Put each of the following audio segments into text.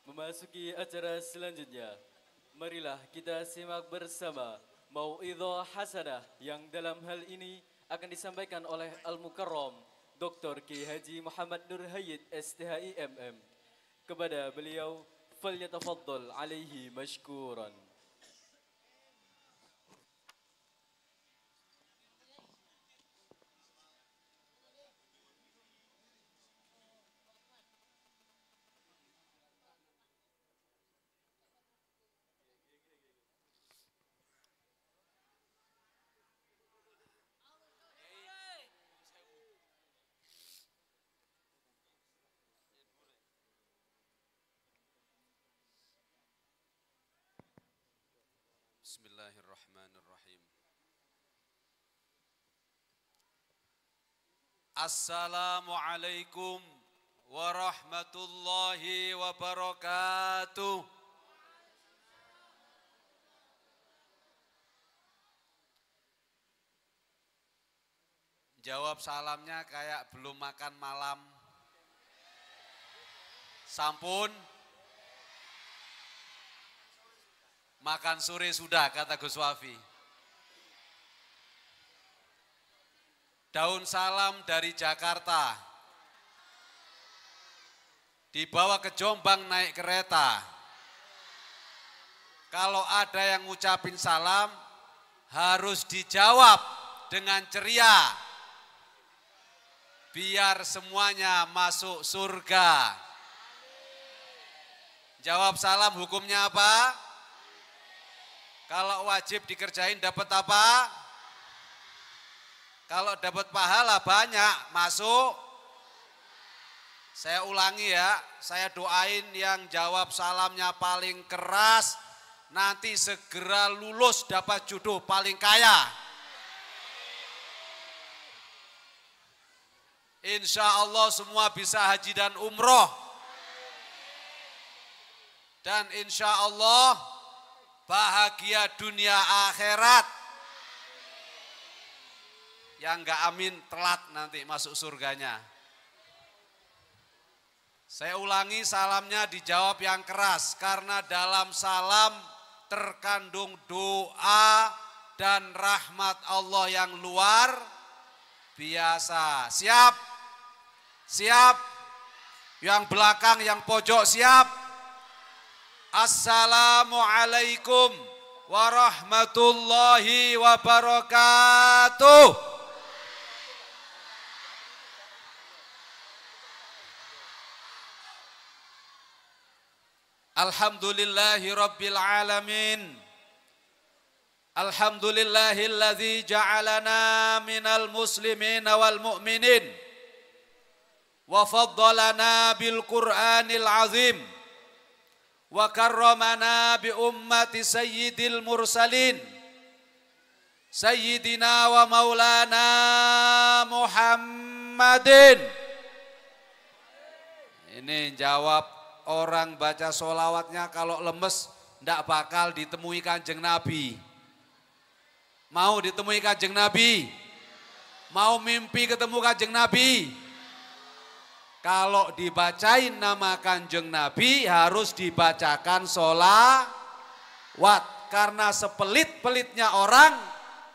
Memasuki acara selanjutnya, marilah kita simak bersama Mau'idhah Hasanah yang dalam hal ini akan disampaikan oleh Al-Mukarram Dr. Ki Haji Muhammad Nur Hayyid STHI MM. Kepada beliau, falyatafaddal alaihi mashkuran. Bismillahirrahmanirrahim. Assalamualaikum warahmatullahi wabarakatuh. Jawab salamnya kayak belum makan malam. Sampun? Makan sore sudah, kata Gus Wafi. Daun salam dari Jakarta. Dibawa ke Jombang naik kereta. Kalau ada yang ngucapin salam, harus dijawab dengan ceria. Biar semuanya masuk surga. Jawab salam hukumnya apa? Kalau wajib dikerjain dapat apa? Kalau dapat pahala banyak, masuk. Saya ulangi ya, saya doain yang jawab salamnya paling keras, nanti segera lulus dapat jodoh paling kaya. Insya Allah semua bisa haji dan umroh. Dan insya Allah bahagia dunia akhirat. Yang enggak amin telat nanti masuk surganya. Saya ulangi, salamnya dijawab yang keras karena dalam salam terkandung doa dan rahmat Allah yang luar biasa. Siap? Siap? Yang belakang, yang pojok siap? Assalamualaikum warahmatullahi wabarakatuh. Alhamdulillahi rabbil alamin. Alhamdulillahilladzi ja'alana minal muslimin wal mu'minin wa faddalana bil Qur'anil azim. Wa karramana bi ummati sayyidil mursalin sayyidina wa maulana Muhammadin. Ini jawab orang baca sholawatnya kalau lemes ndak bakal ditemui Kanjeng Nabi. Mau ditemui Kanjeng Nabi? Mau mimpi ketemu Kanjeng Nabi? Kalau dibacain nama Kanjeng Nabi harus dibacakan sholawat. Karena sepelit-pelitnya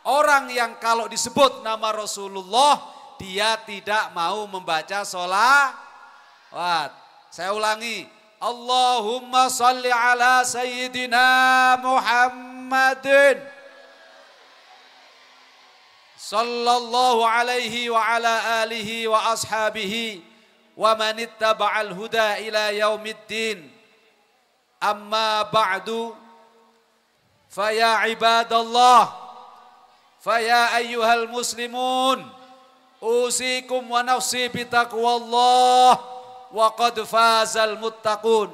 orang yang kalau disebut nama Rasulullah dia tidak mau membaca sholawat. Saya ulangi, Allahumma salli ala sayyidina Muhammadin sallallahu alaihi wa ala alihi wa ashabihi wa man ittaba'al huda ila yaumiddin. Amma ba'du, faya ibadallah, faya ayyuhal muslimun, usikum wa nafsi bitaqwallah wa qad fazal muttaqun.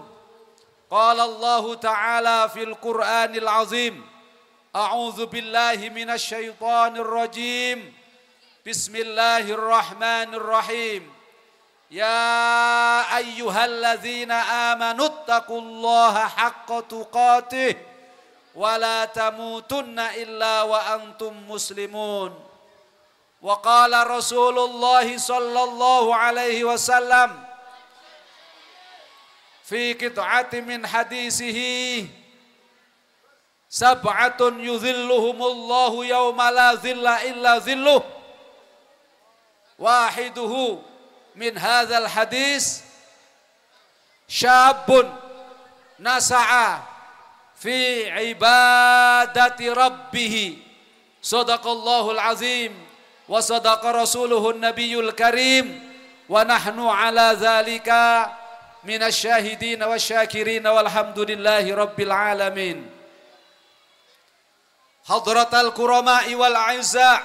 Qala Allah ta'ala fil Qur'anil azim, a'udzu billahi minasy syaithanir rajim. Bismillahirrahmanirrahim. Ya ayyuhalladzina amanuttaqullaha haqqa tuqatih wa la tamutunna illa wa antum muslimun. Wa qala Rasulullah sallallahu alaihi wasallam fi qit'ati min hadisihi sab'atun yudhilluhumullahu yawma la dhilla illa dhilluh wahiduhu min hadzal hadis syabun nasa'a fi ibadati rabbih sadaqallahul azim wa sadaqa rasuluhun nabiyul karim wa nahnu ala dzalika minasyahidin wasyakirin walhamdulillahi rabbil alamin. Hadratal kurama'i wal a'izza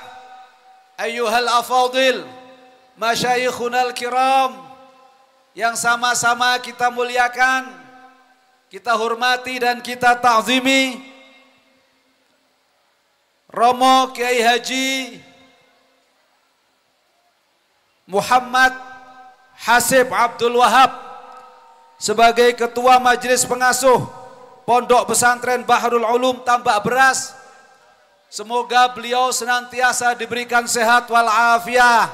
ayyuhal afadil masyayikhunal kiram yang sama-sama kita muliakan, kita hormati dan kita ta'zimi, Romo Kiai Haji Muhammad Hasib Abdul Wahab sebagai Ketua Majelis Pengasuh Pondok Pesantren Bahrul Ulum Tambak Beras. Semoga beliau senantiasa diberikan sehat wal afiah.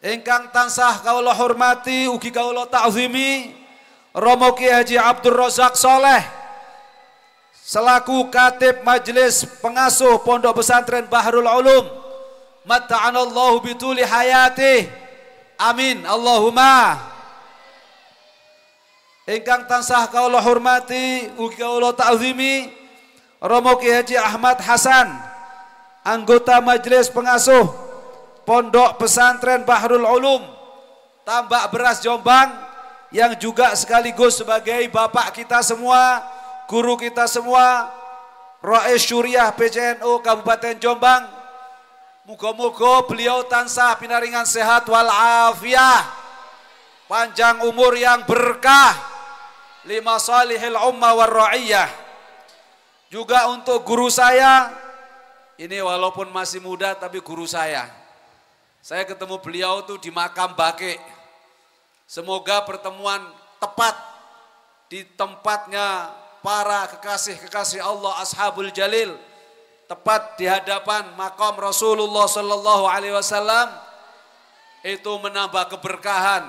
Ingkang tansah kaula hormati ugi kaula ta'zimi Romo Kiai Haji Abdul Razak Soleh selaku Katib Majelis Pengasuh Pondok Pesantren Bahrul Ulum, matta'anallahu bituli hayatih, amin Allahumma. Ingkang tansah kaula hormati ugi kaula ta'zimi Romo Kiai Haji Ahmad Hasan, anggota Majelis Pengasuh Pondok Pesantren Bahrul Ulum Tambak Beras Jombang, yang juga sekaligus sebagai bapak kita semua, guru kita semua, Rais Syuriah PCNU Kabupaten Jombang. Muga-muga beliau tansah pinaringan sehat wal afiah, panjang umur yang berkah, lima salihil ummah war ra'iyah. Juga untuk guru saya, ini walaupun masih muda tapi guru saya ketemu beliau tuh di makam Baqi. Semoga pertemuan tepat di tempatnya para kekasih-kekasih Allah Ashabul Jalil, tepat di hadapan makam Rasulullah Sallallahu Alaihi Wasallam, itu menambah keberkahan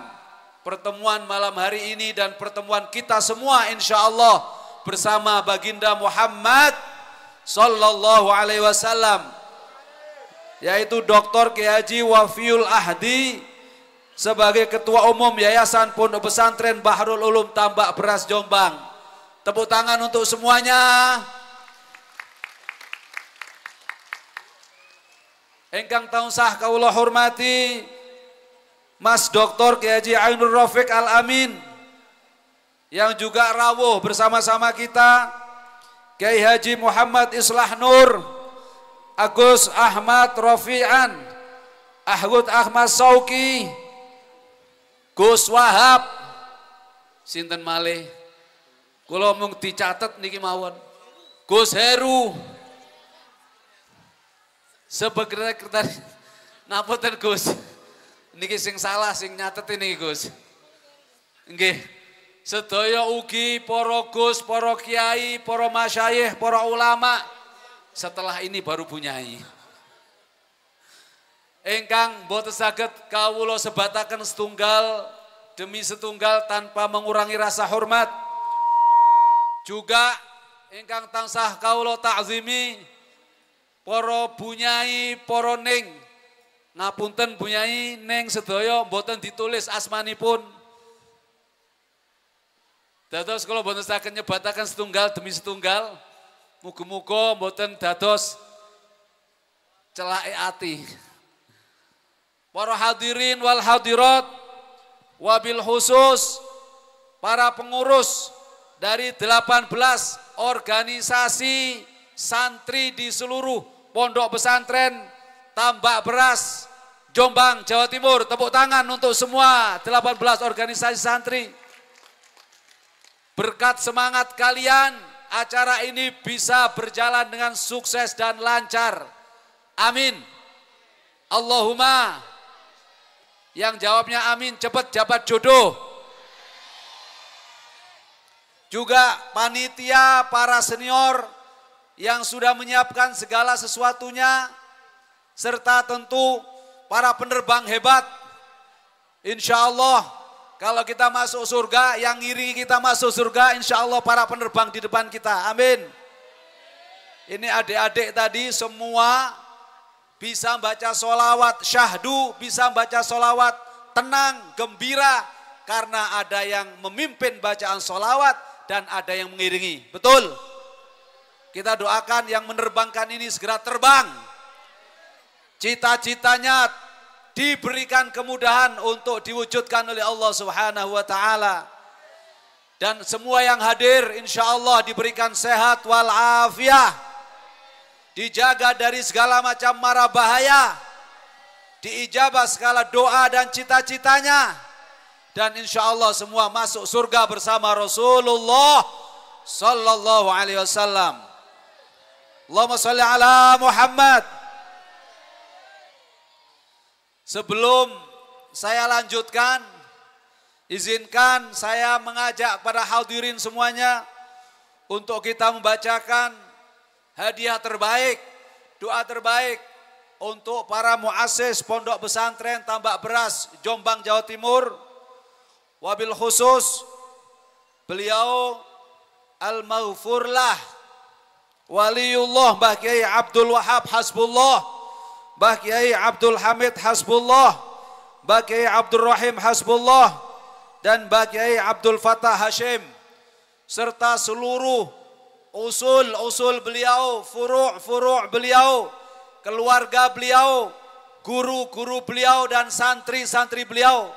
pertemuan malam hari ini dan pertemuan kita semua insya Allah bersama baginda Muhammad Sallallahu Alaihi Wasallam, yaitu Dr. Kiai Haji Wafiul Ahdi sebagai Ketua Umum Yayasan Pondok Pesantren Bahrul Ulum Tambak Beras Jombang. Tepuk tangan untuk semuanya. Engkang tansah kaula hormati Mas Dr. Kiai Haji Ainur Rafiq Al Amin, yang juga rawuh bersama-sama kita, Kiai Haji Muhammad Islah Nur, Agus Ahmad Rafi'an, Ahmad Ahmad Sauki, Gus Wahab, sinten malih, kula mung dicatet niki mawon, Gus Heru, sekretaris, napunten Gus, niki sing salah sing nyatet ini Gus, nggih, sedaya ugi para Gus, para kiai, para masyayikh, para ulama, setelah ini baru bunyai. Engkang boten saged kawula sebataken setunggal demi setunggal tanpa mengurangi rasa hormat. Juga engkang tansah kawula ta'zimi para bunyai, para ning. Ngapunten bunyai ning sedaya boten ditulis asmanipun. Dados kula boten saged nyebataken setunggal demi setunggal. Muga-muga boten dados celake ati. Para hadirin wal hadirat, wabil khusus para pengurus dari 18 organisasi santri di seluruh Pondok Pesantren Tambak Beras Jombang, Jawa Timur. Tepuk tangan untuk semua 18 organisasi santri. Berkat semangat kalian, acara ini bisa berjalan dengan sukses dan lancar. Amin. Allahumma. Yang jawabnya amin, cepat dapat jodoh. Juga panitia, para senior yang sudah menyiapkan segala sesuatunya, serta tentu para penerbang hebat. Insya Allah Kalau kita masuk surga, yang ngiringi kita masuk surga, insya Allah para penerbang di depan kita. Amin. Ini adik-adik tadi semua bisa baca sholawat syahdu, bisa baca sholawat tenang, gembira. Karena ada yang memimpin bacaan sholawat dan ada yang mengiringi. Betul? Kita doakan yang menerbangkan ini segera terbang. Cita-citanya diberikan kemudahan untuk diwujudkan oleh Allah Subhanahu wa taala. Dan semua yang hadir insya Allah diberikan sehat walafiat. Dijaga dari segala macam mara bahaya. Diijabah segala doa dan cita-citanya. Dan insya Allah semua masuk surga bersama Rasulullah sallallahu alaihi wasallam. Allahumma shalli ala Muhammad. Sebelum saya lanjutkan, izinkan saya mengajak para hadirin semuanya untuk kita membacakan hadiah terbaik, doa terbaik untuk para muassis Pondok Pesantren Tambak Beras Jombang, Jawa Timur. Wabil khusus beliau al-maghfurlah waliullah Mbah Kiai Abdul Wahab Hasbullah, Mbah Kiai Abdul Hamid Hasbullah, Mbah Kiai Abdul Rahim Hasbullah, dan Mbah Kiai Abdul Fatah Hashim, serta seluruh usul beliau, furu' beliau, keluarga beliau, guru-guru beliau, dan santri-santri beliau.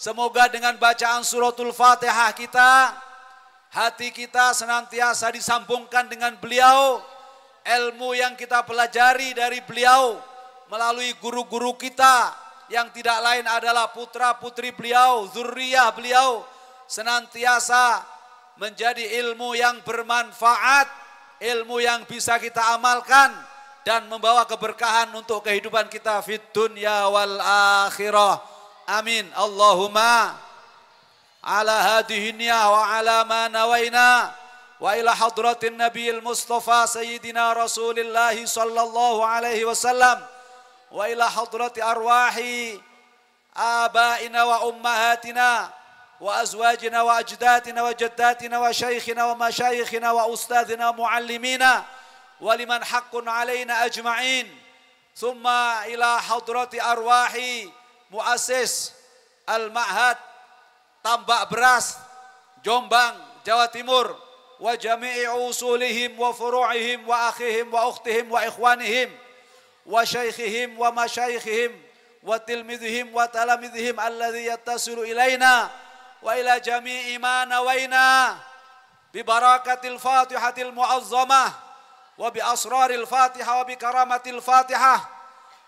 Semoga dengan bacaan suratul Fatihah kita, hati kita senantiasa disambungkan dengan beliau, ilmu yang kita pelajari dari beliau, melalui guru-guru kita yang tidak lain adalah putra-putri beliau, zurriyah beliau, senantiasa menjadi ilmu yang bermanfaat, ilmu yang bisa kita amalkan dan membawa keberkahan untuk kehidupan kita fid dunya wal akhirah. Amin. Allahumma ala hadihi niyah wa ala ma nawaina wa ila hadratin nabiyil mustafa sayyidina rasulillah sallallahu alaihi wasallam wa ila hadrati arwahi abaina wa ummahatina wa azwajina wa ajdatina wa jaddatina wa shaykhina wa mashayikhina wa ustadina wa muallimina wa liman haqqun alaina ajma'in. Thumma ila hadrati arwahi muassis al-ma'had Tambak Beras Jombang, Jawa Timur, wa jami'i usulihim wa furu'ihim wa akhihim wa ukhtihim wa ikhwanihim wa shaykhihim wa masyayikhihim wa tilmidhihim wa talamidhihim alladhi yattasilu ilaina wa ila jami'i ma nawaina bi barakatil fatihatil mu'azzamah wa bi asraril fatihah wa bi karamatil fatihah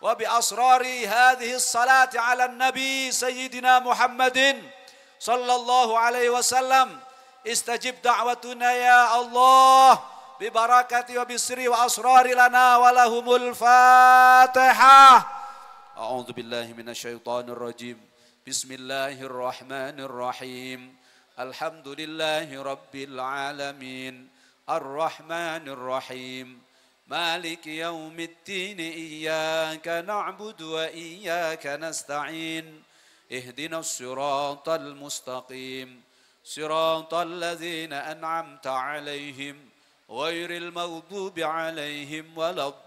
wa bi asrari hadhihi salati ala nabi sayyidina Muhammadin sallallahu alaihi wasallam. Istajib da'watuna ya Allah bi barakati wa bisri wa asrari lana wa lahumul fatihah. A'udzu billahi minasyaitonir rajim. Bismillahirrahmanirrahim. Alhamdulillahi rabbil alamin. Arrahmanir rahim. Maliki yaumiddin. Iyyaka na'budu wa iyyaka nasta'in. Ihdinas siratal mustaqim. Siratal ladzina an'amta 'alaihim ghairil maghdubi 'alaihim waladdallin.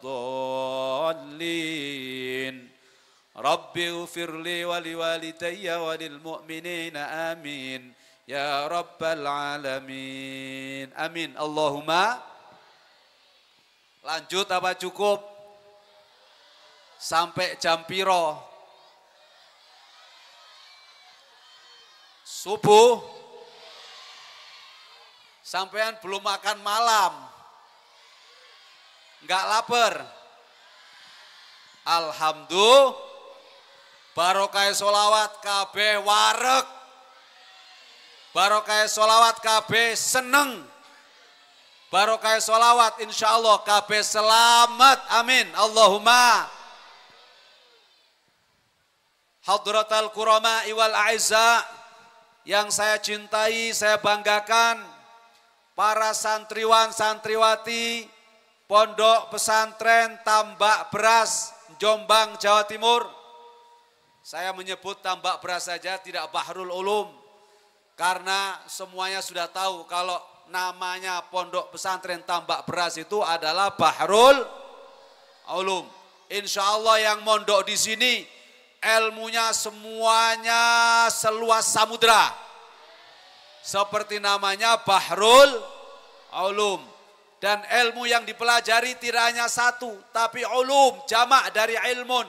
Rabbi ighfirli wa liwalidayya wa lil mu'minina amin ya rabbal alamin. Amin. Allahumma. Lanjut apa cukup? Sampai jam piro? Subuh? Sampean belum makan malam, enggak lapar. Alhamdulillah, barokah solawat kabeh wareg, barokah solawat kabeh seneng, barokah solawat insya Allah kabeh selamat. Amin. Allahumma. Hadratal kurama iwal a'izza yang saya cintai, saya banggakan, para santriwan santriwati Pondok Pesantren Tambak Beras Jombang, Jawa Timur. Saya menyebut Tambak Beras saja, tidak Bahrul Ulum. Karena semuanya sudah tahu kalau namanya Pondok Pesantren Tambak Beras itu adalah Bahrul Ulum. Insya Allah yang mondok di sini ilmunya semuanya seluas samudra. Seperti namanya Bahrul Ulum. Dan ilmu yang dipelajari tidak hanya satu, tapi ulum, jamak dari ilmun.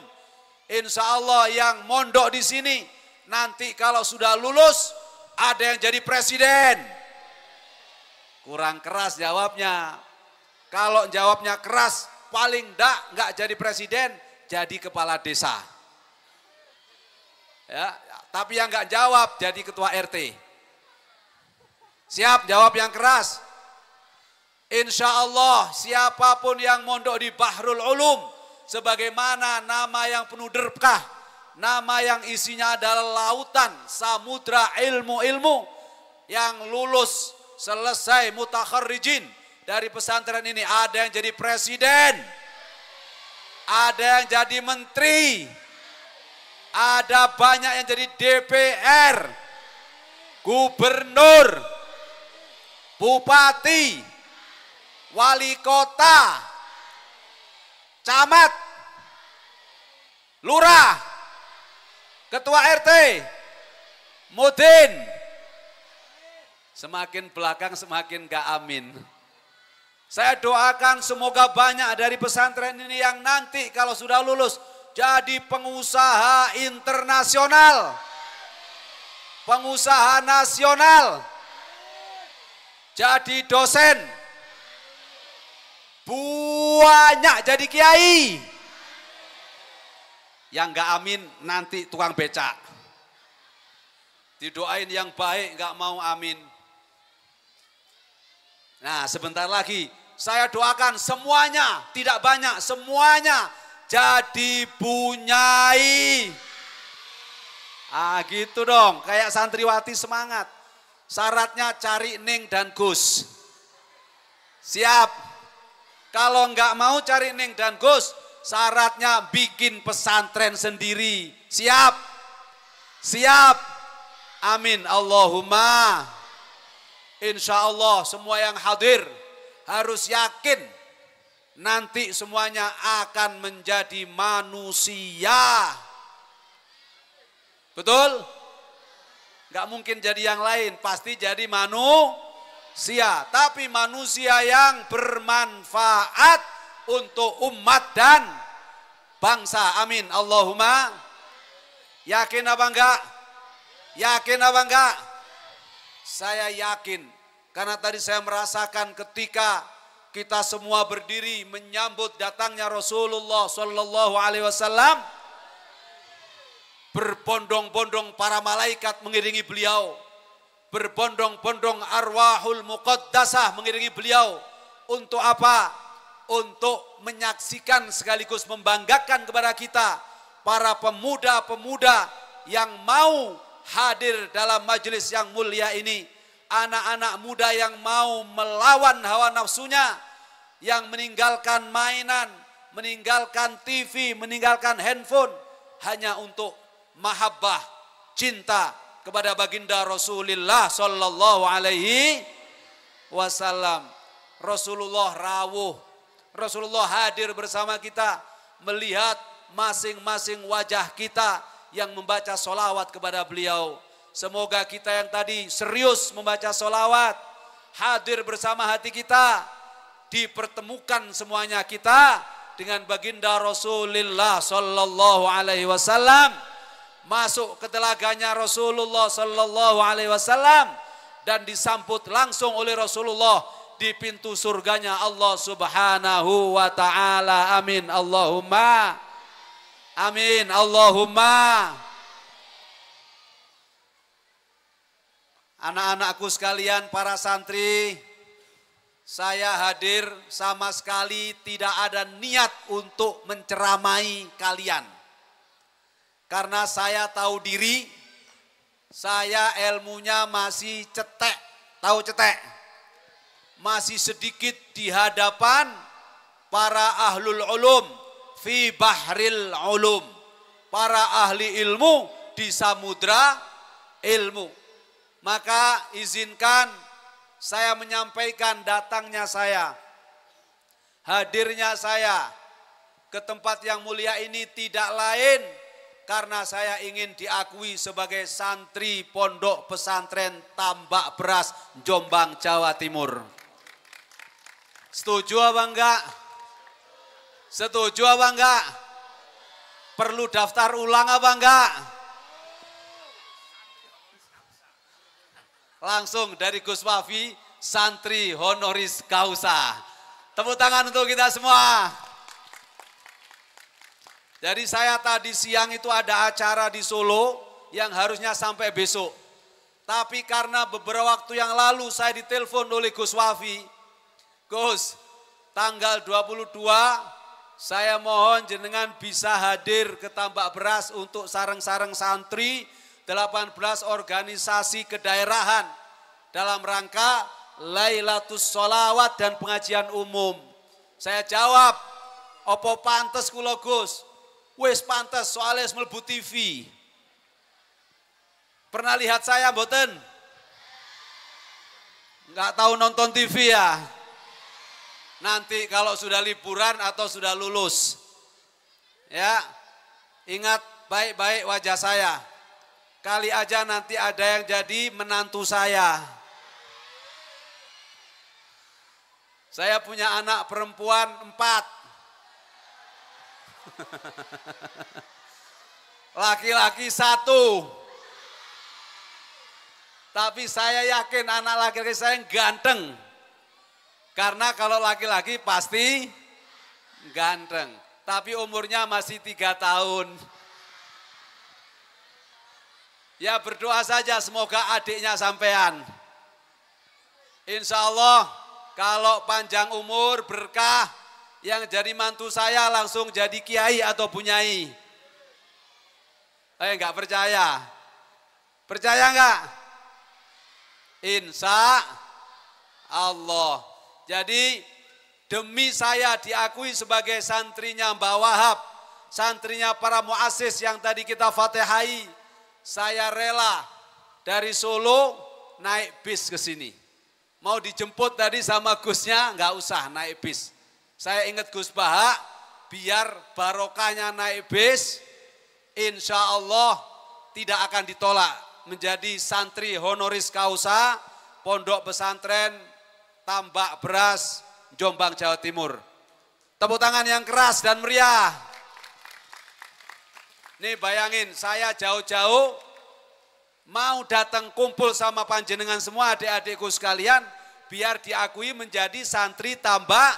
Insya Allah yang mondok di sini nanti kalau sudah lulus ada yang jadi presiden. Kurang keras jawabnya. Kalau jawabnya keras, paling enggak jadi presiden, jadi kepala desa. Ya, tapi yang enggak jawab jadi ketua RT. Siap jawab yang keras? Insya Allah siapapun yang mondok di Bahrul Ulum, sebagaimana nama yang penuh berkah, nama yang isinya adalah lautan, samudra ilmu-ilmu, yang lulus selesai mutakharrijin dari pesantren ini, ada yang jadi presiden, ada yang jadi menteri, ada banyak yang jadi DPR, gubernur, bupati, wali kota, camat, lurah, ketua RT, mudin. Semakin belakang semakin gak amin. Saya doakan semoga banyak dari pesantren ini yang nanti kalau sudah lulus jadi pengusaha internasional, pengusaha nasional, jadi dosen, banyak jadi kiai. Yang gak amin nanti tukang becak. Didoain yang baik gak mau amin. Nah sebentar lagi saya doakan semuanya, tidak banyak, semuanya jadi bunyai. Ah gitu dong, kayak santriwati semangat. Syaratnya cari Ning dan Gus. Siap. Kalau enggak mau cari Ning dan Gus, syaratnya bikin pesantren sendiri. Siap? Siap. Amin. Allahumma. Insya Allah semua yang hadir harus yakin nanti semuanya akan menjadi manusia. Betul? Gak mungkin jadi yang lain, pasti jadi manusia. Tapi manusia yang bermanfaat untuk umat dan bangsa. Amin. Allahumma. Yakin apa enggak? Yakin apa enggak? Saya yakin. Karena tadi saya merasakan ketika kita semua berdiri menyambut datangnya Rasulullah Sallallahu Alaihi Wasallam, berbondong-bondong para malaikat mengiringi beliau, berbondong-bondong arwahul muqaddasah mengiringi beliau. Untuk apa? Untuk menyaksikan sekaligus membanggakan kepada kita para pemuda-pemuda yang mau hadir dalam majelis yang mulia ini. Anak-anak muda yang mau melawan hawa nafsunya, yang meninggalkan mainan, meninggalkan TV, meninggalkan handphone hanya untuk mahabbah, cinta kepada baginda Rasulullah Sallallahu Alaihi Wasallam. Rasulullah rawuh, Rasulullah hadir bersama kita, melihat masing-masing wajah kita yang membaca solawat kepada beliau. Semoga kita yang tadi serius membaca solawat, hadir bersama hati kita, dipertemukan semuanya kita dengan baginda Rasulullah Sallallahu Alaihi Wasallam, masuk ke telaganya Rasulullah Sallallahu Alaihi Wasallam dan disambut langsung oleh Rasulullah di pintu surganya Allah Subhanahu wa Ta'ala. Amin. Allahumma. Amin. Allahumma. Anak-anakku sekalian, para santri, saya hadir sama sekali tidak ada niat untuk menceramai kalian. Karena saya tahu diri, saya ilmunya masih cetek, tahu cetek. Masih sedikit di hadapan para ahlul ulum, fi bahril ulum. Para ahli ilmu di samudra ilmu. Maka izinkan saya menyampaikan datangnya saya, hadirnya saya ke tempat yang mulia ini tidak lain karena saya ingin diakui sebagai santri Pondok Pesantren Tambak Beras, Jombang, Jawa Timur. Setuju apa enggak? Setuju apa enggak? Perlu daftar ulang apa enggak? Langsung dari Gus Wafi, santri honoris causa. Tepuk tangan untuk kita semua. Jadi saya tadi siang itu ada acara di Solo yang harusnya sampai besok. Tapi karena beberapa waktu yang lalu saya ditelepon oleh Gus Wafi, Gus, tanggal 22 saya mohon jenengan bisa hadir ke Tambak Beras untuk sareng-sareng santri 18 organisasi kedaerahan dalam rangka Lailatul Sholawat dan pengajian umum. Saya jawab, opo pantes kula Gus? Wis pantes soalnya mlebu TV. Pernah lihat saya mboten? Enggak tahu nonton TV ya? Nanti kalau sudah liburan atau sudah lulus. Ya, ingat baik-baik wajah saya. Kali aja nanti ada yang jadi menantu saya. Saya punya anak perempuan 4. Laki-laki 1. Tapi saya yakin anak laki-laki saya ganteng. Karena kalau laki-laki pasti ganteng. Tapi umurnya masih 3 tahun. Ya berdoa saja semoga adiknya sampean. Insya Allah kalau panjang umur berkah, yang jadi mantu saya langsung jadi kiai atau bunyai. Enggak percaya? Percaya enggak? Insya Allah. Jadi demi saya diakui sebagai santrinya Mbah Wahab, santrinya para muassis yang tadi kita fatihai, saya rela dari Solo naik bis ke sini. Mau dijemput tadi sama Gusnya, enggak usah naik bis. Saya ingat Gus Baha, biar barokahnya naik bis, insya Allah tidak akan ditolak menjadi santri honoris causa Pondok Pesantren Tambak Beras, Jombang, Jawa Timur. Tepuk tangan yang keras dan meriah. Nih bayangin, saya jauh-jauh mau datang kumpul sama panjenengan semua adik-adikku sekalian, biar diakui menjadi santri Tambak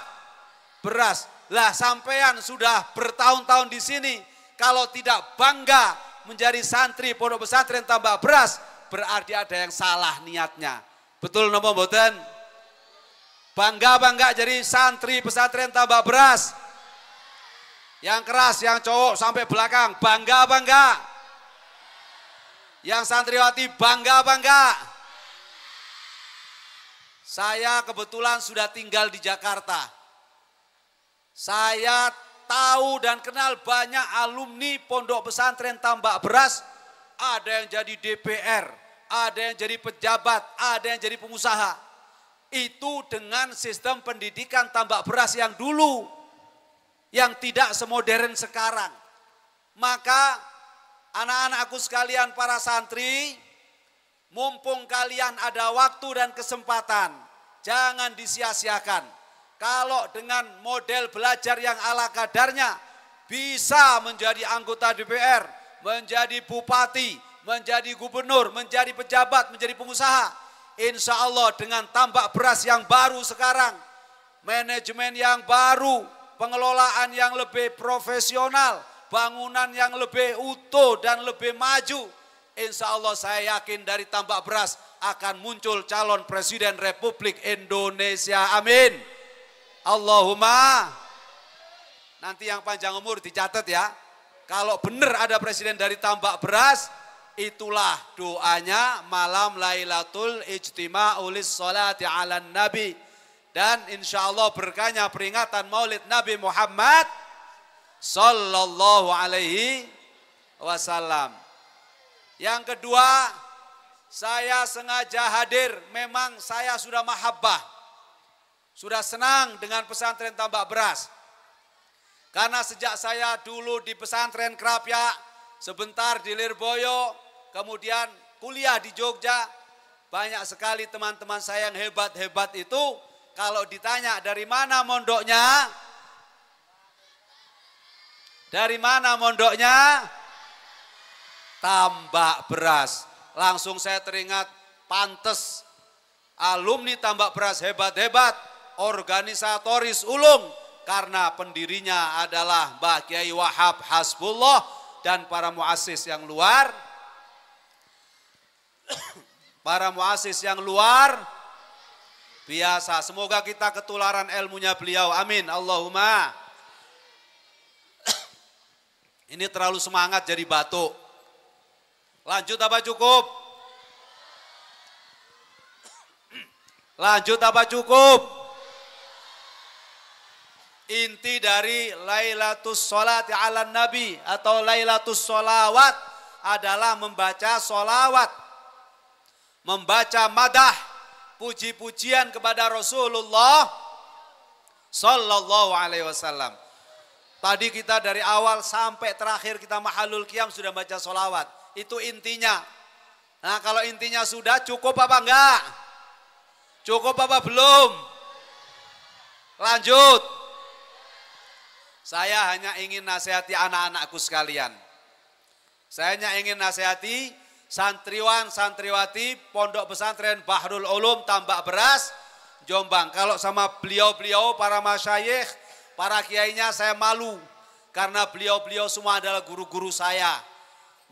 Beras. Lah sampean sudah bertahun-tahun di sini, kalau tidak bangga menjadi santri Pondok Pesantren Tambak Beras, berarti ada yang salah niatnya. Betul nopo mboten? Bangga jadi santri pesantren Tambak Beras? Yang keras, yang cowok sampai belakang, bangga apa enggak? Yang santriwati bangga apa enggak? Saya kebetulan sudah tinggal di Jakarta. Saya tahu dan kenal banyak alumni Pondok Pesantren Tambak Beras. Ada yang jadi DPR, ada yang jadi pejabat, ada yang jadi pengusaha. Itu dengan sistem pendidikan Tambak Beras yang dulu, yang tidak semodern sekarang. Maka anak-anakku sekalian para santri, mumpung kalian ada waktu dan kesempatan, jangan disia-siakan. Kalau dengan model belajar yang ala kadarnya, bisa menjadi anggota DPR, menjadi bupati, menjadi gubernur, menjadi pejabat, menjadi pengusaha. Insya Allah dengan Tambak Beras yang baru sekarang, manajemen yang baru, pengelolaan yang lebih profesional, bangunan yang lebih utuh dan lebih maju, insya Allah saya yakin dari Tambak Beras akan muncul calon Presiden Republik Indonesia. Amin. Allahumma. Nanti yang panjang umur dicatat ya. Kalau benar ada presiden dari Tambak Beras, itulah doanya malam Lailatul Ijtima'ulis Sholati 'alan Nabi. Dan insya Allah berkahnya peringatan Maulid Nabi Muhammad Sallallahu Alaihi Wasallam. Yang kedua, saya sengaja hadir, memang saya sudah mahabbah, sudah senang dengan pesantren Tambak Beras. Karena sejak saya dulu di pesantren Krapyak, sebentar di Lirboyo, kemudian kuliah di Jogja, banyak sekali teman-teman saya yang hebat-hebat itu, kalau ditanya dari mana mondoknya? Dari mana mondoknya? Tambak Beras. Langsung saya teringat, pantes alumni Tambak Beras hebat-hebat, organisatoris ulung, karena pendirinya adalah Mbah Kiai Wahab Hasbullah dan para muassis yang luar. Para muassis yang luar biasa. Semoga kita ketularan ilmunya beliau. Amin. Allahumma. Ini terlalu semangat jadi batuk. Lanjut apa cukup? Lanjut apa cukup? Inti dari Lailatus Sholati ala Nabi atau Lailatus Sholawat adalah membaca sholawat, membaca madah, puji-pujian kepada Rasulullah Sallallahu Alaihi Wasallam. Tadi kita dari awal sampai terakhir kita mahalul qiyam sudah baca sholawat. Itu intinya. Nah kalau intinya sudah, cukup apa enggak? Cukup apa belum? Lanjut. Saya hanya ingin nasihati anak-anakku sekalian. Saya hanya ingin nasihati santriwan, santriwati, pondok pesantren Bahrul Ulum Tambak Beras, Jombang. Kalau sama beliau-beliau, para masyayikh, para kiainya saya malu. Karena beliau-beliau semua adalah guru-guru saya.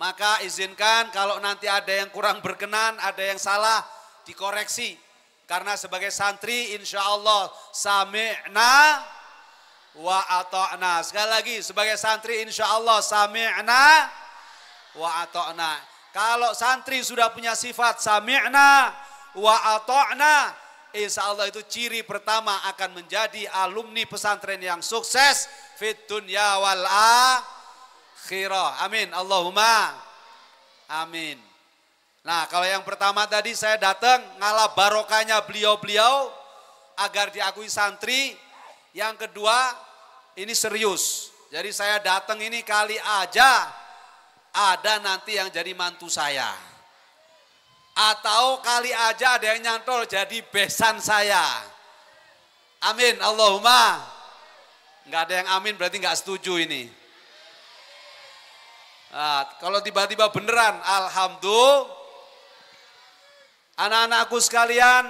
Maka izinkan kalau nanti ada yang kurang berkenan, ada yang salah, dikoreksi. Karena sebagai santri insya Allah sami'na wa ata'na. Sekali lagi sebagai santri insya Allah sami'na wa ata'na. Kalau santri sudah punya sifat sami'na wa ata'na, insya Allah itu ciri pertama akan menjadi alumni pesantren yang sukses fit dunya wal akhirah. Amin. Allahumma amin. Nah kalau yang pertama tadi saya datang ngalah barokahnya beliau-beliau agar diakui santri. Yang kedua ini serius. Jadi saya datang ini kali aja ada nanti yang jadi mantu saya. Atau kali aja ada yang nyantol jadi besan saya. Amin. Allahumma. Enggak ada yang amin berarti enggak setuju ini. Nah, kalau tiba-tiba beneran, alhamdulillah. Anak-anakku sekalian,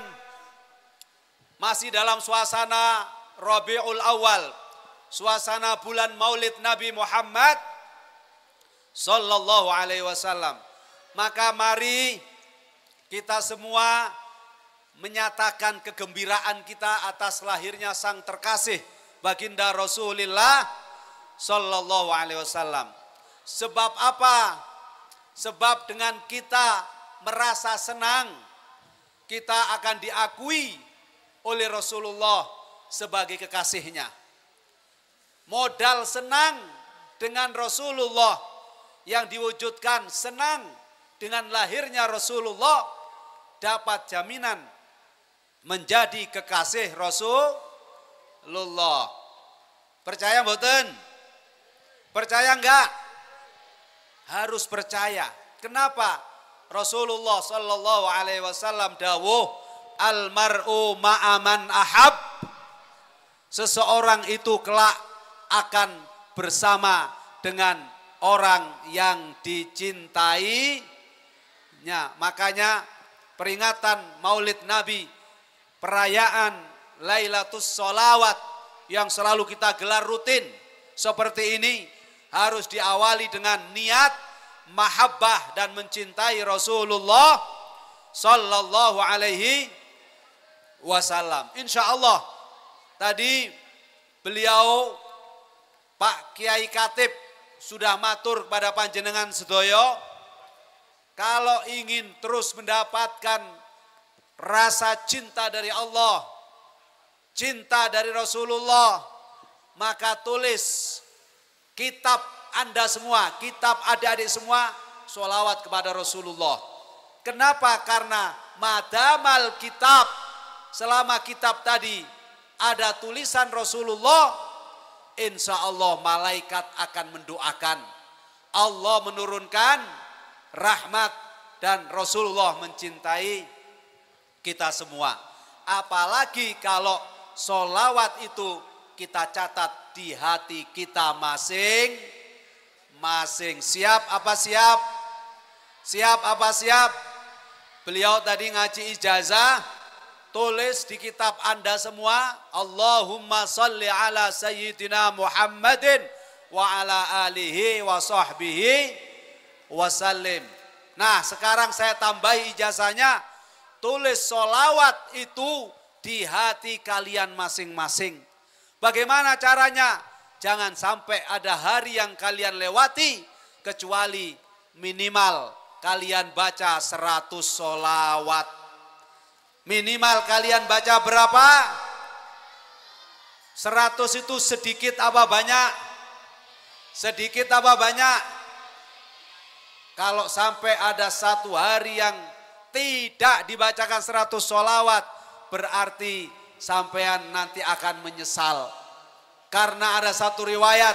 masih dalam suasana Rabiul Awal, suasana bulan Maulid Nabi Muhammad Sallallahu Alaihi Wasallam. Maka mari kita semua menyatakan kegembiraan kita atas lahirnya sang terkasih baginda Rasulullah Sallallahu Alaihi Wasallam. Sebab apa? Sebab dengan kita merasa senang, kita akan diakui oleh Rasulullah sebagai kekasihnya. Modal senang dengan Rasulullah yang diwujudkan senang dengan lahirnya Rasulullah dapat jaminan menjadi kekasih Rasulullah. Percaya mboten? Percaya enggak? Harus percaya. Kenapa? Rasulullah Sallallahu Alaihi Wasallam dawuh, almar'u ma'aman ahab. Seseorang itu kelak akan bersama dengan orang yang dicintainya. Makanya peringatan Maulid Nabi, perayaan Lailatus Sholawat yang selalu kita gelar rutin seperti ini harus diawali dengan niat mahabbah dan mencintai Rasulullah Sallallahu Alaihi Wasallam. Insya Allah tadi beliau Pak Kiai Khatib sudah matur kepada panjenengan sedoyo, kalau ingin terus mendapatkan rasa cinta dari Allah, cinta dari Rasulullah, maka tulis kitab Anda semua, kitab adik-adik semua, sholawat kepada Rasulullah. Kenapa? Karena madamal kitab, selama kitab tadi ada tulisan Rasulullah, insya Allah malaikat akan mendoakan. Allah menurunkan rahmat dan Rasulullah mencintai kita semua. Apalagi kalau sholawat itu kita catat di hati kita masing-masing. Siap apa siap? Siap apa siap? Beliau tadi ngaji ijazah, tulis di kitab Anda semua, Allahumma salli ala sayyidina Muhammadin wa ala alihi wa sahbihi wasallim. Nah, sekarang saya tambahi ijazahnya, tulis sholawat itu di hati kalian masing-masing. Bagaimana caranya? Jangan sampai ada hari yang kalian lewati kecuali minimal kalian baca 100 sholawat. Minimal kalian baca berapa? 100 itu sedikit apa banyak? Sedikit apa banyak? Kalau sampai ada satu hari yang tidak dibacakan 100 sholawat, berarti sampean nanti akan menyesal. Karena ada satu riwayat,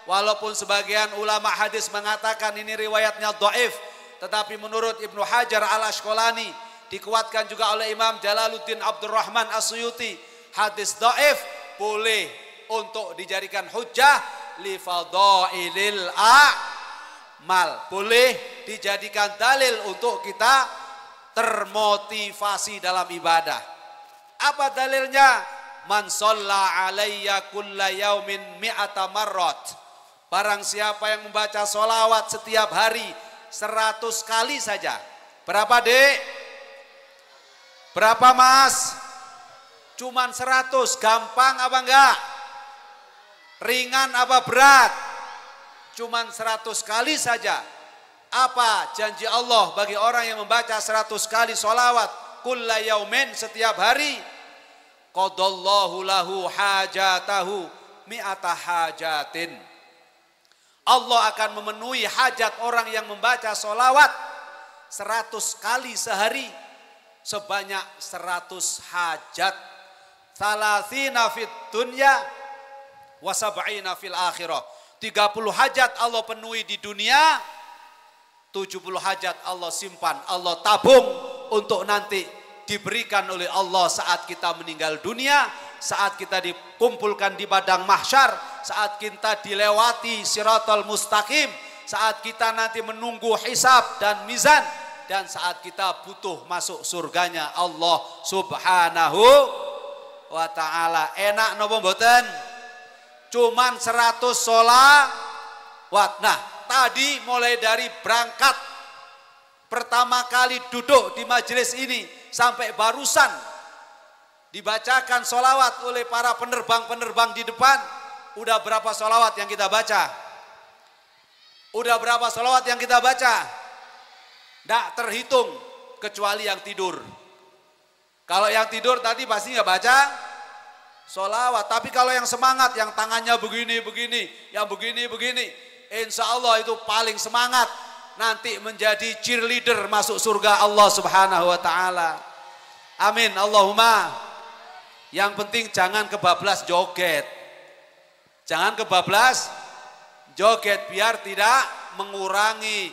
walaupun sebagian ulama hadis mengatakan ini riwayatnya dhaif, tetapi menurut Ibnu Hajar al-Asqalani, dikuatkan juga oleh Imam Jalaluddin Abdurrahman As-Suyuti, hadis dhaif boleh untuk dijadikan hujjah li fadhailil a'mal, boleh dijadikan dalil untuk kita termotivasi dalam ibadah. Apa dalilnya? Man shalla alayya kulla yaumin mi'ata marrat. Barang siapa yang membaca sholawat setiap hari 100 kali saja. Berapa, Dek? Berapa, Mas? Cuman 100, gampang apa enggak? Ringan apa berat? Cuman 100 kali saja. Apa janji Allah bagi orang yang membaca 100 kali sholawat kulla yaumin, setiap hari? Qadallahu lahu hajatahu mi'ata hajatin. Allah akan memenuhi hajat orang yang membaca sholawat 100 kali sehari, sebanyak 100 hajat. Thalathina fid dunya wa sab'ina fil akhirah. 30 hajat Allah penuhi di dunia, 70 hajat Allah simpan, Allah tabung untuk nanti diberikan oleh Allah saat kita meninggal dunia, saat kita dikumpulkan di padang mahsyar, saat kita dilewati siratal mustaqim, saat kita nanti menunggu hisab dan mizan, dan saat kita butuh masuk surganya Allah subhanahu wa ta'ala. Enak napa mboten? Cuman 100 sholawat. Nah, tadi mulai dari berangkat pertama kali duduk di majelis ini sampai barusan dibacakan sholawat oleh para penerbang-penerbang di depan, udah berapa sholawat yang kita baca? Udah berapa sholawat yang kita baca? Nggak terhitung kecuali yang tidur. Kalau yang tidur tadi pasti nggak baca sholawat. Tapi kalau yang semangat, yang tangannya begini-begini, yang begini-begini, insya Allah itu paling semangat. Nanti menjadi cheerleader masuk surga Allah subhanahu wa ta'ala. Amin, Allahumma. Yang penting jangan kebablas joget. Jangan kebablas joget, biar tidak mengurangi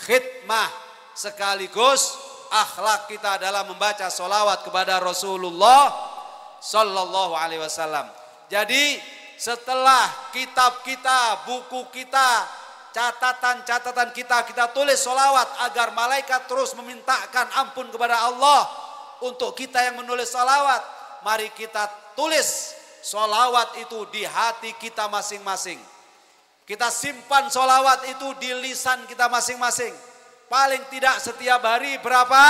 khidmah sekaligus akhlak kita dalam membaca sholawat kepada Rasulullah Sallallahu Alaihi Wasallam. Jadi setelah kitab kita, buku kita, catatan-catatan kita tulis sholawat agar malaikat terus memintakan ampun kepada Allah untuk kita yang menulis sholawat. Mari kita tulis sholawat itu di hati kita masing-masing. Kita simpan sholawat itu di lisan kita masing-masing. Paling tidak setiap hari berapa?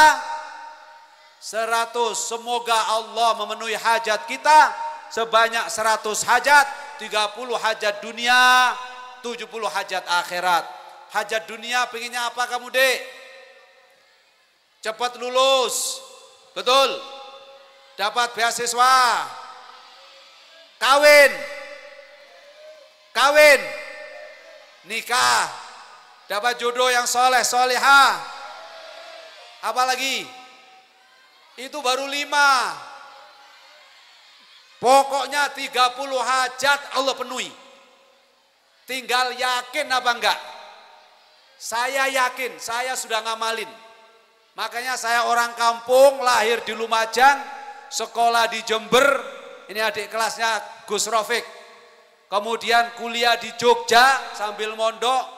100. Semoga Allah memenuhi hajat kita sebanyak 100 hajat, 30 hajat dunia, 70 hajat akhirat. Hajat dunia pengennya apa kamu, Dek? Cepat lulus. Betul? Dapat beasiswa. Kawin. Kawin. Nikah. Dapat jodoh yang soleh, solehah. Apalagi? Itu baru 5. Pokoknya 30 hajat Allah penuhi. Tinggal yakin apa enggak? Saya yakin, saya sudah ngamalin. Makanya saya orang kampung, lahir di Lumajang, sekolah di Jember. Ini adik kelasnya Gus Rofik. Kemudian kuliah di Jogja sambil mondok.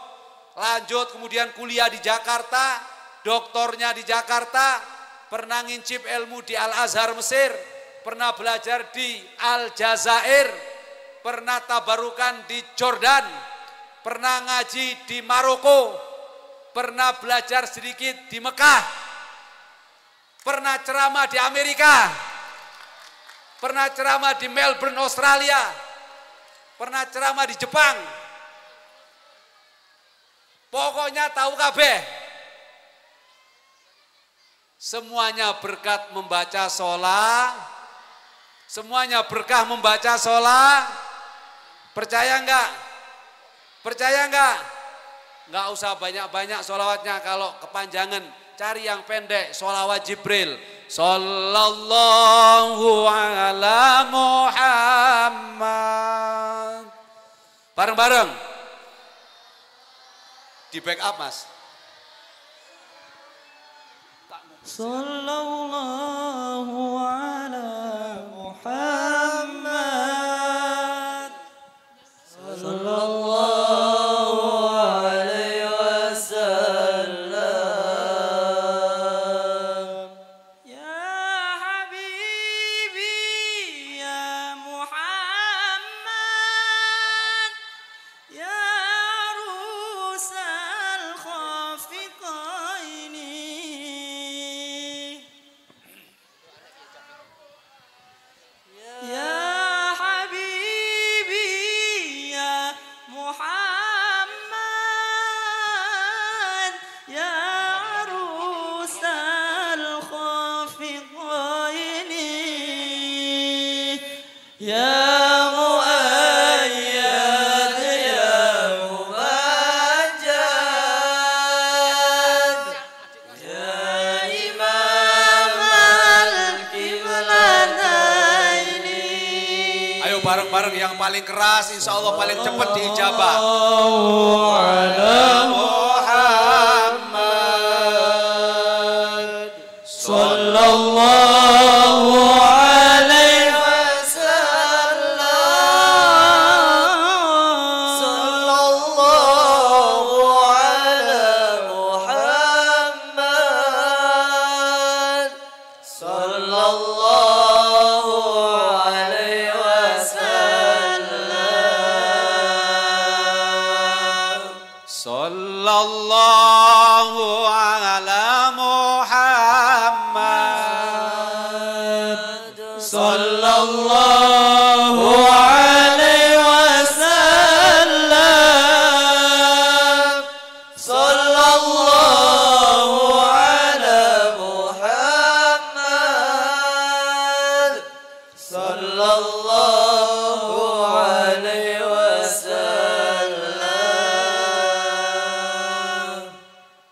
Lanjut kemudian kuliah di Jakarta, doktornya di Jakarta. Pernah ngincip ilmu di Al-Azhar Mesir. Pernah belajar di Aljazair. Pernah tabarukan di Jordan. Pernah ngaji di Maroko. Pernah belajar sedikit di Mekah. Pernah ceramah di Amerika. Pernah ceramah di Melbourne, Australia. Pernah ceramah di Jepang. Pokoknya tahu kabeh. Semuanya berkat membaca sholat. Semuanya berkah membaca sholat. Percaya enggak? Percaya enggak? Enggak usah banyak-banyak sholawatnya, kalau kepanjangan cari yang pendek, sholawat Jibril. Sallallahu ala Muhammad. Bareng-bareng. Di backup mas. Sallallahu ala Muhammad. Sallallahu alaihi wasallam. Ya Habibi ya Muhammad. Ya rusal khafiqaini. Ya Habibi ya Muhammad. Ya rusal khafiqaini. Ya muayyad ya mubajjad. Ya imam al-qiblataini. Ayo bareng-bareng yang paling keras, insya Allah paling cepat diijabah. Ala Muhammad. Sallallahu alaihi wasallam. Sallallahu ala Muhammad. Sallallahu alaihi wasallam. Sallallahu ala Muhammad. Sallallahu alaihi wasallam. Sallallahu ala Muhammad. Sallallahu alaihi wasallam.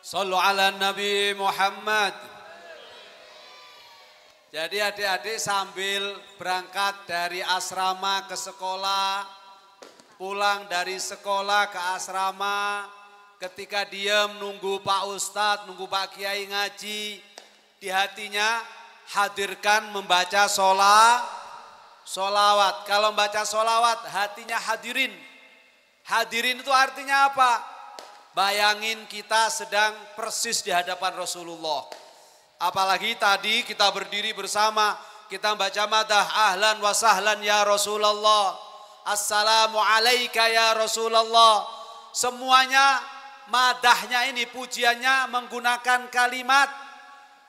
Sallu ala Nabi Muhammad. Jadi adik-adik sambil berangkat dari asrama ke sekolah, pulang dari sekolah ke asrama, ketika diem nunggu Pak Ustadz, nunggu Pak Kiai ngaji, di hatinya hadirkan membaca solawat. Kalau membaca solawat hatinya hadirin. Hadirin itu artinya apa? Bayangin kita sedang persis di hadapan Rasulullah. Apalagi tadi kita berdiri bersama, kita baca madah, ahlan wa sahlan ya Rasulullah. Assalamu alaika ya Rasulullah. Semuanya madahnya ini, pujiannya menggunakan kalimat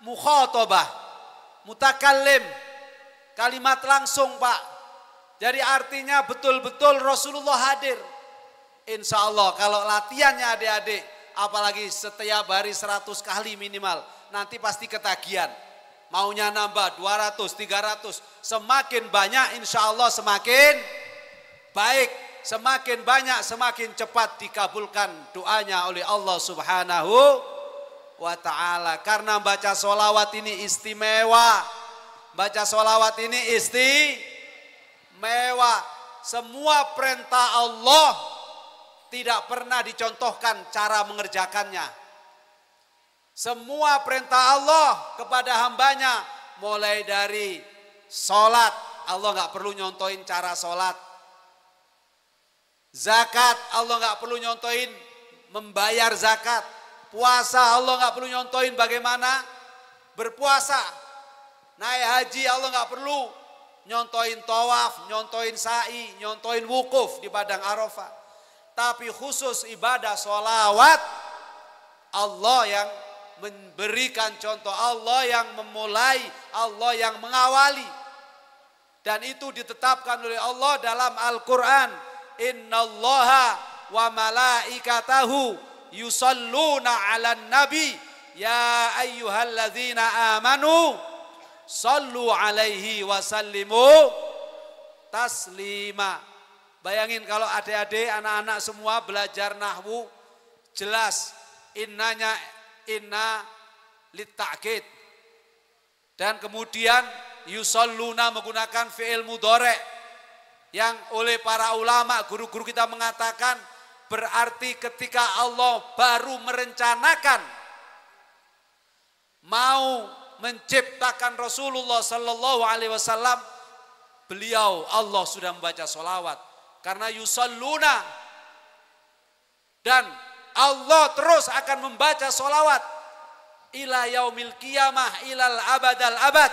mukhatabah, mutakallim, kalimat langsung Pak. Jadi artinya betul-betul Rasulullah hadir. Insya Allah kalau latihannya adik-adik, apalagi setiap hari 100 kali minimal, nanti pasti ketagihan. Maunya nambah 200, 300, semakin banyak insya Allah semakin baik. Semakin banyak semakin cepat dikabulkan doanya oleh Allah Subhanahu wa ta'ala. Karena baca sholawat ini istimewa. Baca sholawat ini istimewa. Semua perintah Allah tidak pernah dicontohkan cara mengerjakannya. Semua perintah Allah kepada hambanya, mulai dari sholat, Allah nggak perlu nyontohin cara sholat. Zakat, Allah nggak perlu nyontohin membayar zakat. Puasa, Allah nggak perlu nyontohin bagaimana berpuasa. Naik haji, Allah nggak perlu nyontohin tawaf, nyontohin sa'i, nyontohin wukuf di padang Arafah. Tapi khusus ibadah sholawat, Allah yang memberikan contoh, Allah yang memulai, Allah yang mengawali. Dan itu ditetapkan oleh Allah dalam Al-Quran. Innallaha wa malaikatahu yusalluna 'alan nabi ya ayyuhalladzina amanu sallu 'alaihi wa sallimu taslima. Bayangin kalau adik-adik, anak-anak semua belajar nahwu, jelas innanya inna litta'kid. Dan kemudian yusalluna menggunakan fi'il mudhari' yang oleh para ulama, guru-guru kita mengatakan berarti ketika Allah baru merencanakan mau menciptakan Rasulullah Sallallahu Alaihi Wasallam, beliau Allah sudah membaca sholawat. Karena yusalluna, dan Allah terus akan membaca sholawat ila yaumil qiyamah ilal abadal abad,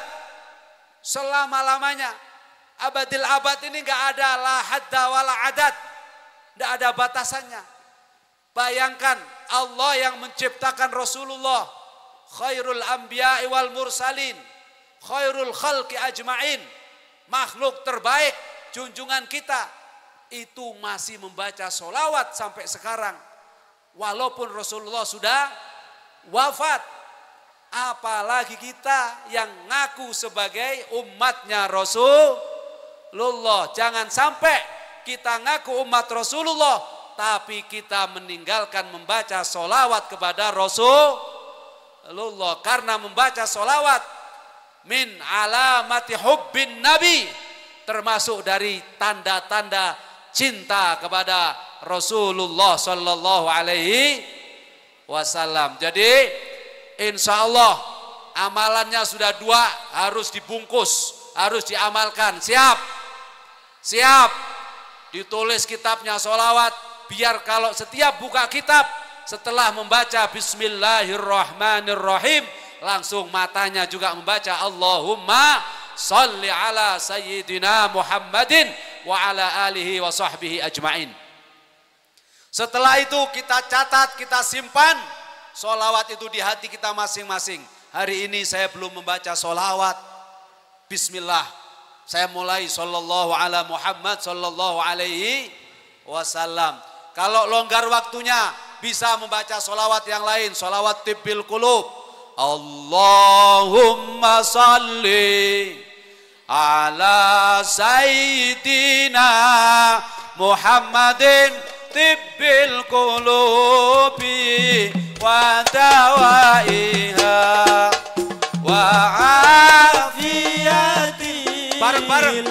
selama-lamanya. Abadil abad ini enggak ada la hadda wala adad, enggak ada batasannya. Bayangkan Allah yang menciptakan Rasulullah, khairul anbiya'i wal mursalin, khairul khalqi ajma'in, makhluk terbaik, junjungan kita, itu masih membaca sholawat sampai sekarang. Walaupun Rasulullah sudah wafat, apalagi kita yang ngaku sebagai umatnya Rasulullah. Jangan sampai kita ngaku umat Rasulullah, tapi kita meninggalkan membaca sholawat kepada Rasulullah. Karena membaca sholawat min alamati hubbin nabi, termasuk dari tanda-tanda cinta kepada Rasulullah Sallallahu Alaihi Wasallam. Jadi insya Allah amalannya sudah 2, harus dibungkus, harus diamalkan. Siap ditulis kitabnya sholawat, biar kalau setiap buka kitab setelah membaca Bismillahirrahmanirrahim, langsung matanya juga membaca Allahumma sholli ala sayyidina Muhammadin wa ala alihi wa sahbihi ajma'in. Setelah itu kita catat, kita simpan sholawat itu di hati kita masing-masing. Hari ini saya belum membaca sholawat, bismillah, saya mulai sallallahu ala Muhammad sallallahu alaihi wasallam. Kalau longgar waktunya bisa membaca sholawat yang lain, sholawat tibbil qulub. Allahumma salli ala sayyidina Muhammadin tibbil qulubi wa dawaiha wa afiyati. Bareng-bareng,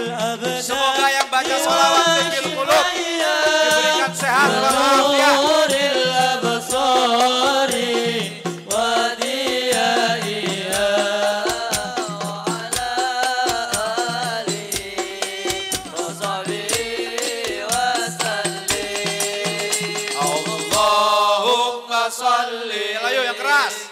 semoga yang baca sholawat tibbil qulub diberikan sehat walafiat. Allahumma salli, ayo yang keras.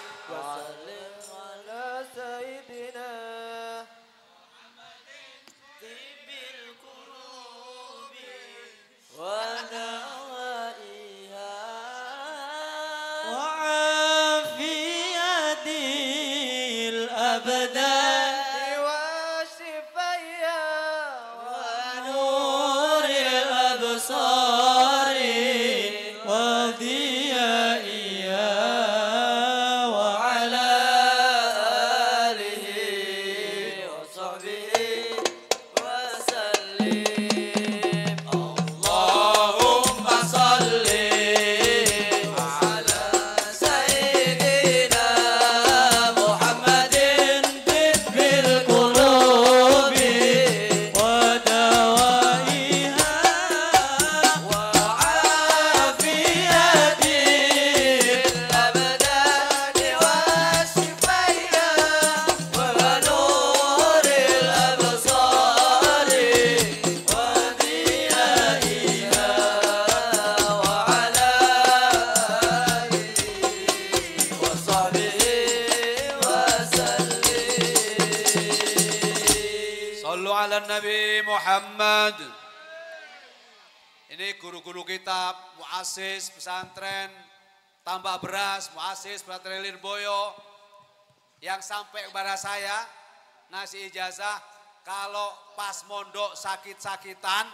Sallu ala Nabi Muhammad. Ini guru-guru kita, muassis pesantren Tambak Beras, muassis pesantren Lirboyo yang sampai kepada saya ngasih ijazah kalau pas mondok sakit-sakitan,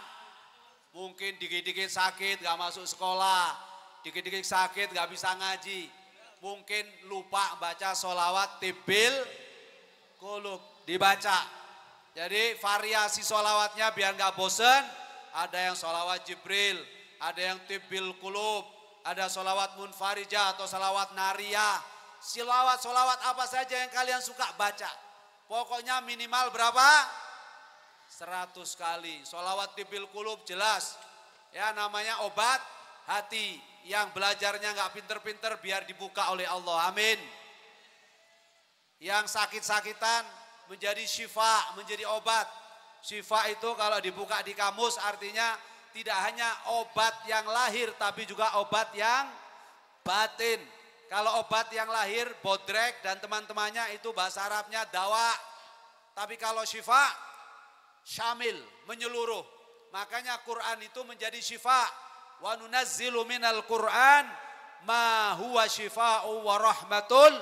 mungkin dikit-dikit sakit gak masuk sekolah, dikit-dikit sakit gak bisa ngaji, mungkin lupa baca sholawat tibil kulub, dibaca. Jadi variasi sholawatnya biar gak bosen, ada yang sholawat Jibril, ada yang tibil kulub, ada sholawat munfarijah atau sholawat nariyah. Sholawat apa saja yang kalian suka baca. Pokoknya minimal berapa? 100 kali. Sholawat tibil kulub jelas. Ya namanya obat hati. Yang belajarnya gak pinter-pinter biar dibuka oleh Allah. Amin. Yang sakit-sakitan menjadi syifa, menjadi obat. Syifa itu kalau dibuka di kamus artinya tidak hanya obat yang lahir tapi juga obat yang batin. Kalau obat yang lahir, bodrek dan teman-temannya itu bahasa Arabnya dawa. Tapi kalau syifa, syamil, menyeluruh. Makanya Quran itu menjadi syifa. Wa nunazzilu minal Quran ma huwa syifa'u wa rahmatul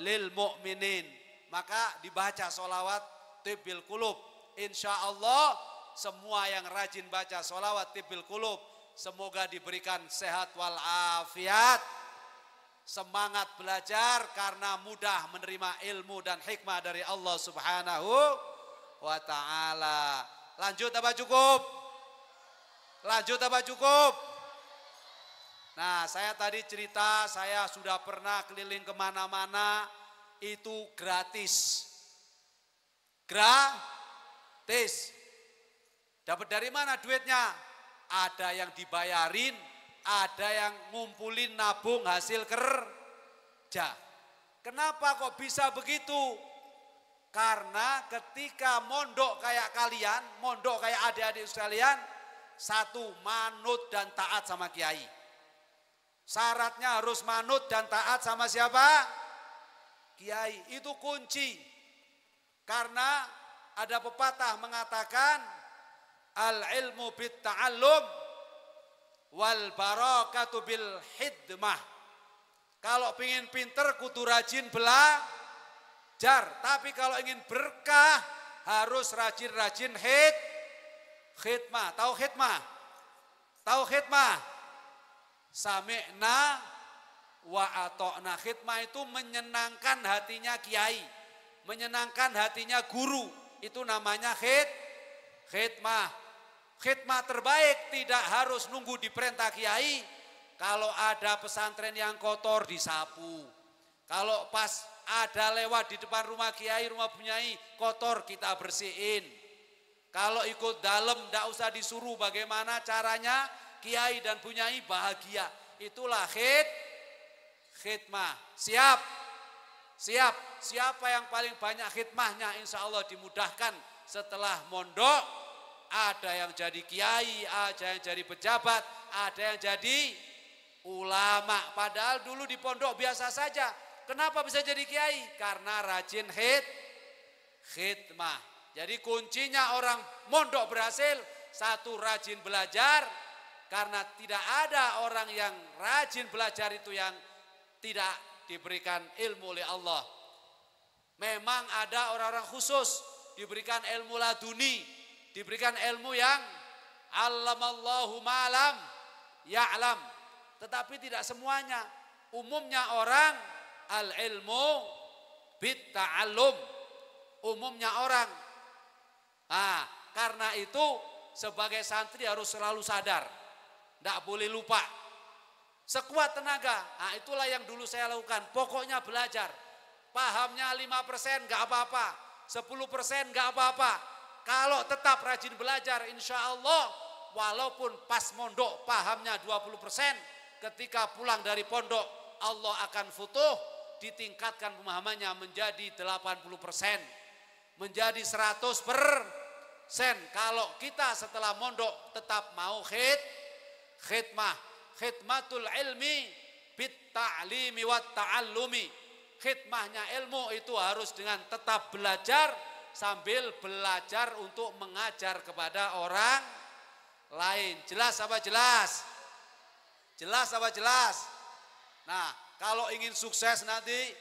lil mu'minin. Maka dibaca sholawat tibil kulub. Insya Allah semua yang rajin baca sholawat tibil kulub semoga diberikan sehat walafiat, semangat belajar karena mudah menerima ilmu dan hikmah dari Allah Subhanahu wa ta'ala. Lanjut apa cukup? Lanjut apa cukup? Nah saya tadi cerita saya sudah pernah keliling kemana-mana. Itu gratis. Gratis. Dapat dari mana duitnya? Ada yang dibayarin, ada yang ngumpulin nabung hasil kerja. Kenapa kok bisa begitu? Karena ketika mondok kayak kalian, mondok kayak adik-adik sekalian, satu, manut dan taat sama kiai. Syaratnya harus manut dan taat sama siapa? Kiai. Itu kunci. Karena ada pepatah mengatakan al-ilmu bit ta'allum wal barakatu bil hidmah. Kalau ingin pinter kudu rajin belajar. Tapi kalau ingin berkah harus rajin-rajin khidmah. Tahu khidmah? Tahu khidmah? Sami'na wa atokna. Khidmah itu menyenangkan hatinya kiai, menyenangkan hatinya guru, itu namanya khidmah. Khidmah terbaik tidak harus nunggu diperintah kiai. Kalau ada pesantren yang kotor disapu, kalau pas ada lewat di depan rumah kiai, rumah bunyai kotor kita bersihin. Kalau ikut dalam tidak usah disuruh bagaimana caranya, kiai dan bunyai bahagia. Itulah khidmah. Siap. Siapa yang paling banyak khidmahnya insya Allah dimudahkan setelah mondok. Ada yang jadi kiai, ada yang jadi pejabat, ada yang jadi ulama. Padahal dulu di pondok biasa saja. Kenapa bisa jadi kiai? Karena rajin khidmah. Jadi kuncinya orang mondok berhasil, satu rajin belajar. Karena tidak ada orang yang rajin belajar itu yang tidak diberikan ilmu oleh Allah. Memang ada orang-orang khusus diberikan ilmu laduni, diberikan ilmu yang allamallahu ma'lam ya'lam. Tetapi tidak semuanya. Umumnya orang al-ilmu bit ta'allum. Umumnya orang. Nah, karena itu sebagai santri harus selalu sadar. Tidak boleh lupa. Sekuat tenaga. Nah, itulah yang dulu saya lakukan. Pokoknya belajar. Pahamnya 5% nggak apa-apa. 10% nggak apa-apa. Kalau tetap rajin belajar, insya Allah, walaupun pas mondok pahamnya 20%, ketika pulang dari pondok, Allah akan futuh, ditingkatkan pemahamannya menjadi 80%. Menjadi 100%. Kalau kita setelah mondok tetap mau khidmah. Khidmatul ilmi bit ta'limi wat ta'allumi. Khidmahnya ilmu itu harus dengan tetap belajar sambil belajar untuk mengajar kepada orang lain. Jelas apa jelas? Jelas apa jelas? Nah, kalau ingin sukses nanti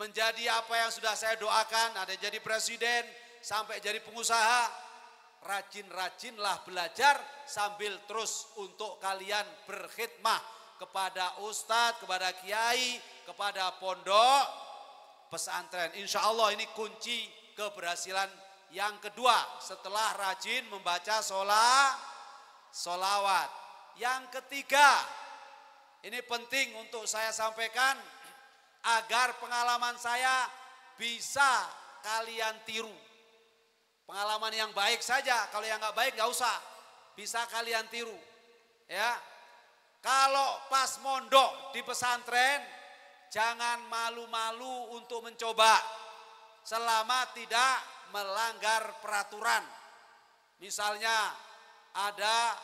menjadi apa yang sudah saya doakan, ada jadi presiden sampai jadi pengusaha, rajin-rajinlah belajar sambil terus untuk kalian berkhidmah kepada ustadz, kepada kiai, kepada pondok pesantren. Insya Allah ini kunci keberhasilan yang kedua setelah rajin membaca solawat. Yang ketiga, ini penting untuk saya sampaikan agar pengalaman saya bisa kalian tiru. Pengalaman yang baik saja, kalau yang nggak baik nggak usah, bisa kalian tiru. Ya, kalau pas mondok di pesantren, jangan malu-malu untuk mencoba selama tidak melanggar peraturan. Misalnya ada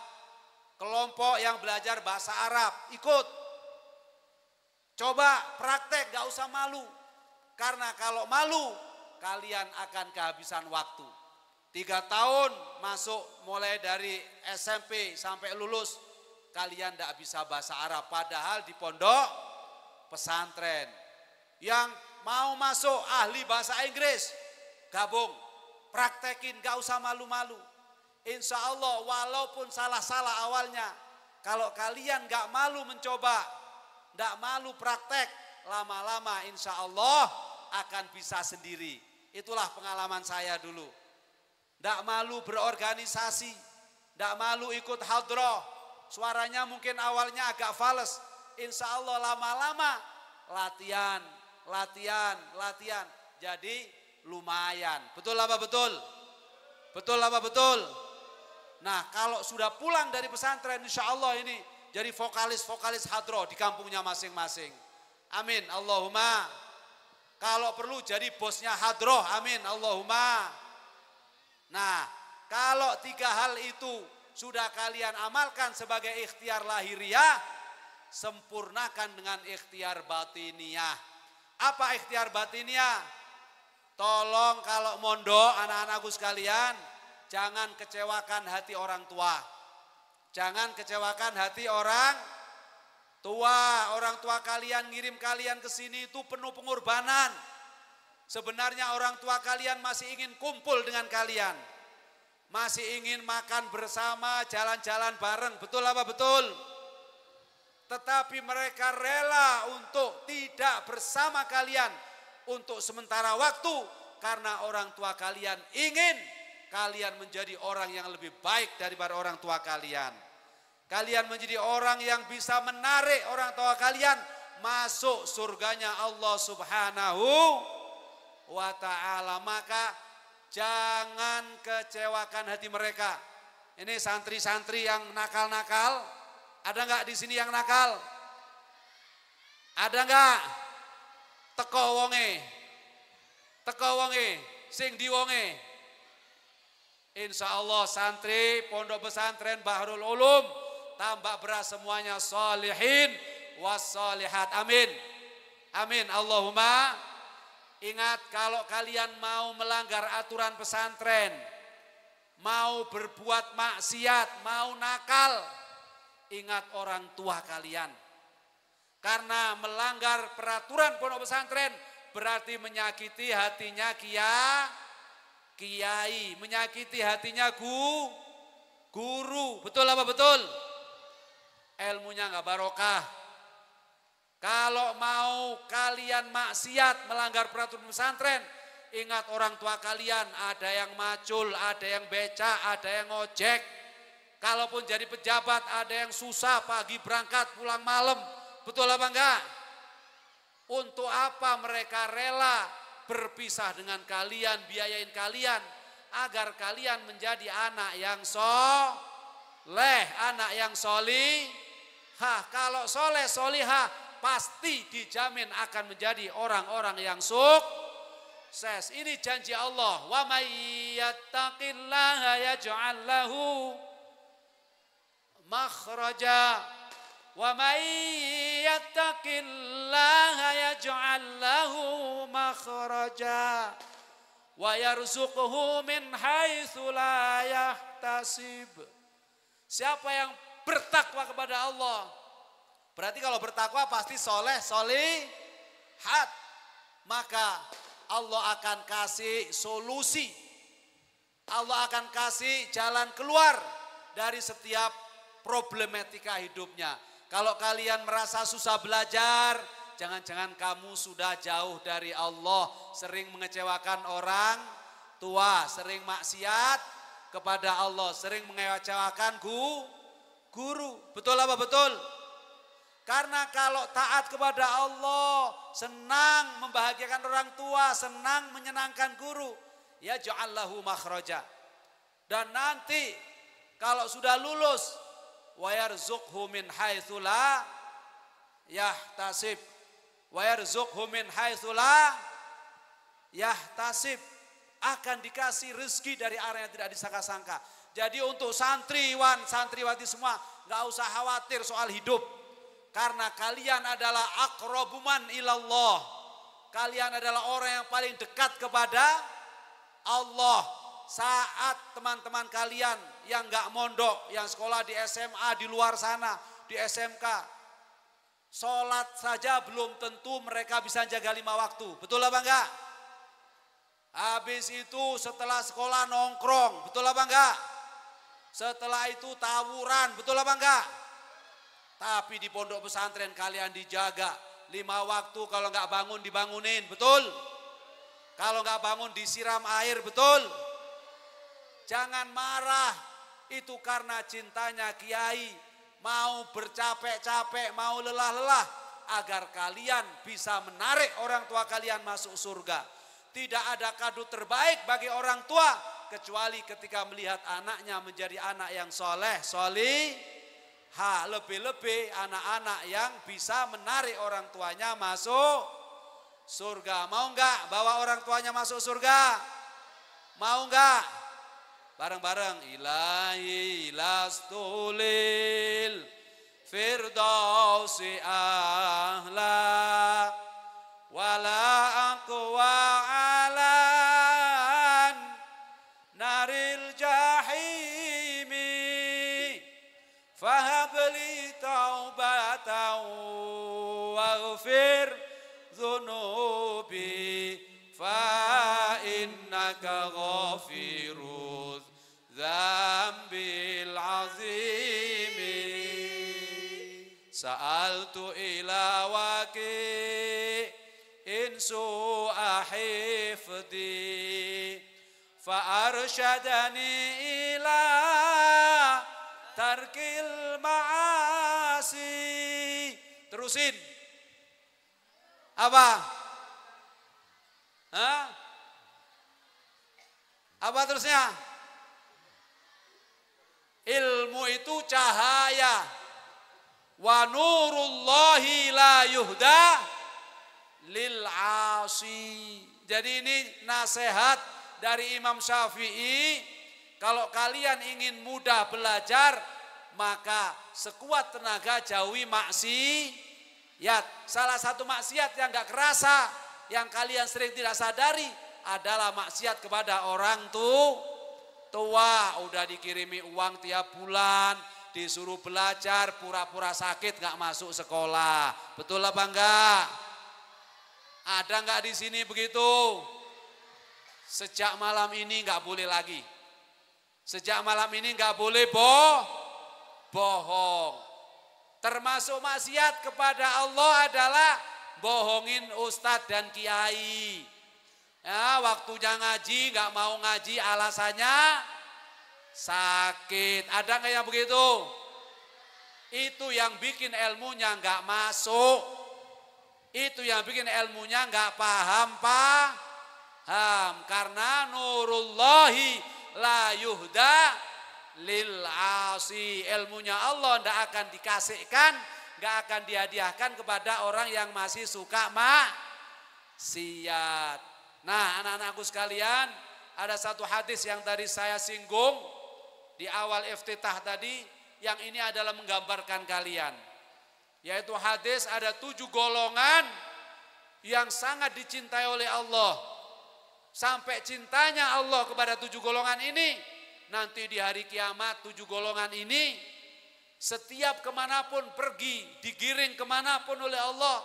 kelompok yang belajar bahasa Arab, ikut. Coba praktek, gak usah malu. Karena kalau malu, kalian akan kehabisan waktu. 3 tahun masuk mulai dari SMP sampai lulus, kalian gak bisa bahasa Arab. Padahal di pondok pesantren. Yang mau masuk ahli bahasa Inggris, gabung, praktekin, gak usah malu-malu. Insya Allah walaupun salah-salah awalnya, kalau kalian gak malu mencoba, gak malu praktek, lama-lama insya Allah akan bisa sendiri. Itulah pengalaman saya dulu. Gak malu berorganisasi, gak malu ikut hadroh, suaranya mungkin awalnya agak fales. Insya Allah lama-lama latihan. Jadi lumayan. Betul apa betul? Betul apa betul? Nah, kalau sudah pulang dari pesantren, insya Allah ini jadi vokalis hadroh di kampungnya masing-masing. Amin, Allahumma. Kalau perlu jadi bosnya hadroh, amin, Allahumma. Nah, kalau 3 hal itu sudah kalian amalkan sebagai ikhtiar lahiriah, sempurnakan dengan ikhtiar batiniah. Apa ikhtiar batiniah? Tolong kalau mondok anak-anakku sekalian, jangan kecewakan hati orang tua. Jangan kecewakan hati orang tua. Orang tua kalian ngirim kalian ke sini itu penuh pengorbanan. Sebenarnya orang tua kalian masih ingin kumpul dengan kalian. Masih ingin makan bersama, jalan-jalan bareng. Betul apa betul? Tetapi mereka rela untuk tidak bersama kalian untuk sementara waktu. Karena orang tua kalian ingin kalian menjadi orang yang lebih baik daripada orang tua kalian. Kalian menjadi orang yang bisa menarik orang tua kalian masuk surganya Allah Subhanahu wa ta'ala. Maka jangan kecewakan hati mereka. Ini santri-santri yang nakal-nakal, ada nggak di sini yang nakal? Ada nggak? Teko wonge, sing di wonge. Insya Allah santri pondok pesantren Bahrul Ulum tambah beras semuanya solihin wassolihat. Amin. Amin. Allahumma. Ingat kalau kalian mau melanggar aturan pesantren, mau berbuat maksiat, mau nakal, ingat orang tua kalian. Karena melanggar peraturan pondok pesantren berarti menyakiti hatinya kiai, menyakiti hatinya guru. Betul apa betul? Ilmunya nggak barokah. Kalau mau kalian maksiat melanggar peraturan pesantren, ingat orang tua kalian, ada yang macul, ada yang beca, ada yang ngojek. Kalaupun jadi pejabat, ada yang susah pagi berangkat pulang malam. Betul apa enggak? Untuk apa mereka rela berpisah dengan kalian, biayain kalian agar kalian menjadi anak yang soleh, anak yang solihah. Kalau soleh solihah pasti dijamin akan menjadi orang-orang yang sukses. Ini janji Allah. Wa may yattaqillaha yaj'al lahu makhraja. Wa may yattaqillaha yaj'al lahu makhraja. wa yarzuqhu min haitsu la yahtasib. Siapa yang bertakwa kepada Allah, berarti kalau bertakwa pasti soleh solihat, maka Allah akan kasih solusi, Allah akan kasih jalan keluar dari setiap problematika hidupnya. Kalau kalian merasa susah belajar, jangan-jangan kamu sudah jauh dari Allah, sering mengecewakan orang tua, sering maksiat kepada Allah, sering mengecewakan guru. Betul apa betul? Karena kalau taat kepada Allah, senang membahagiakan orang tua, senang menyenangkan guru, ya ja'allahu makhraja. Dan nanti kalau sudah lulus, wa yarzuqhu min haitsu la yahtasib, wa yarzuqhu min haitsu la yahtasib, akan dikasih rezeki dari arah yang tidak disangka-sangka. Jadi untuk santriwan, santriwati semua nggak usah khawatir soal hidup, karena kalian adalah aqrabuman ilallah. Kalian adalah orang yang paling dekat kepada Allah. Saat teman-teman kalian yang nggak mondok, yang sekolah di SMA di luar sana, di SMK, sholat saja belum tentu mereka bisa jaga 5 waktu. Betul apa enggak? Habis itu setelah sekolah nongkrong, betul apa enggak? Setelah itu tawuran, betul apa enggak? Tapi di pondok pesantren kalian dijaga 5 waktu, kalau enggak bangun dibangunin, betul? Kalau enggak bangun disiram air, betul? Jangan marah, itu karena cintanya kiai, mau bercapek-capek, mau lelah-lelah, agar kalian bisa menarik orang tua kalian masuk surga. Tidak ada kado terbaik bagi orang tua kecuali ketika melihat anaknya menjadi anak yang soleh, solihah. Lebih-lebih anak-anak yang bisa menarik orang tuanya masuk surga. Mau enggak bawa orang tuanya masuk surga? Mau enggak? Bareng-bareng. Ilahi lastulil firdausi ahla wala aqwa alan naril jahimi fahabli taubatan waghfir dhunubi fa innaka ghafiruz dzambil azimi. Sa'altu ila waqi insu ahifdi fa arsyadani ila tarkil ma'asi. Terusin. Apa? Hah? Apa terusnya? Ilmu itu cahaya. Wa nurullahi la yuhda lil asi. Jadi ini nasihat dari Imam Syafi'i. Kalau kalian ingin mudah belajar, maka sekuat tenaga jauhi maksiat. Salah satu maksiat yang gak kerasa, yang kalian sering tidak sadari, adalah maksiat kepada orang tua. Udah dikirimi uang tiap bulan, disuruh belajar, pura-pura sakit gak masuk sekolah. Betul apa enggak? Ada enggak di sini begitu? Sejak malam ini enggak boleh lagi. Sejak malam ini enggak boleh bohong. Termasuk maksiat kepada Allah adalah bohongin ustadz dan kiai. Ya, waktunya ngaji enggak mau ngaji, alasannya sakit. Ada enggak yang begitu? Itu yang bikin ilmunya enggak masuk. Itu yang bikin ilmunya enggak paham. Karena nurullahi la yuhda lil asi. Ilmunya Allah enggak akan dikasihkan, enggak akan dihadiahkan kepada orang yang masih suka maksiat. Nah, anak-anakku sekalian, ada satu hadis yang tadi saya singgung di awal iftitah tadi, yang ini adalah menggambarkan kalian. Yaitu hadis ada 7 golongan yang sangat dicintai oleh Allah. sampai cintanya Allah kepada 7 golongan ini, nanti di hari kiamat 7 golongan ini setiap kemanapun pergi, digiring kemanapun oleh Allah,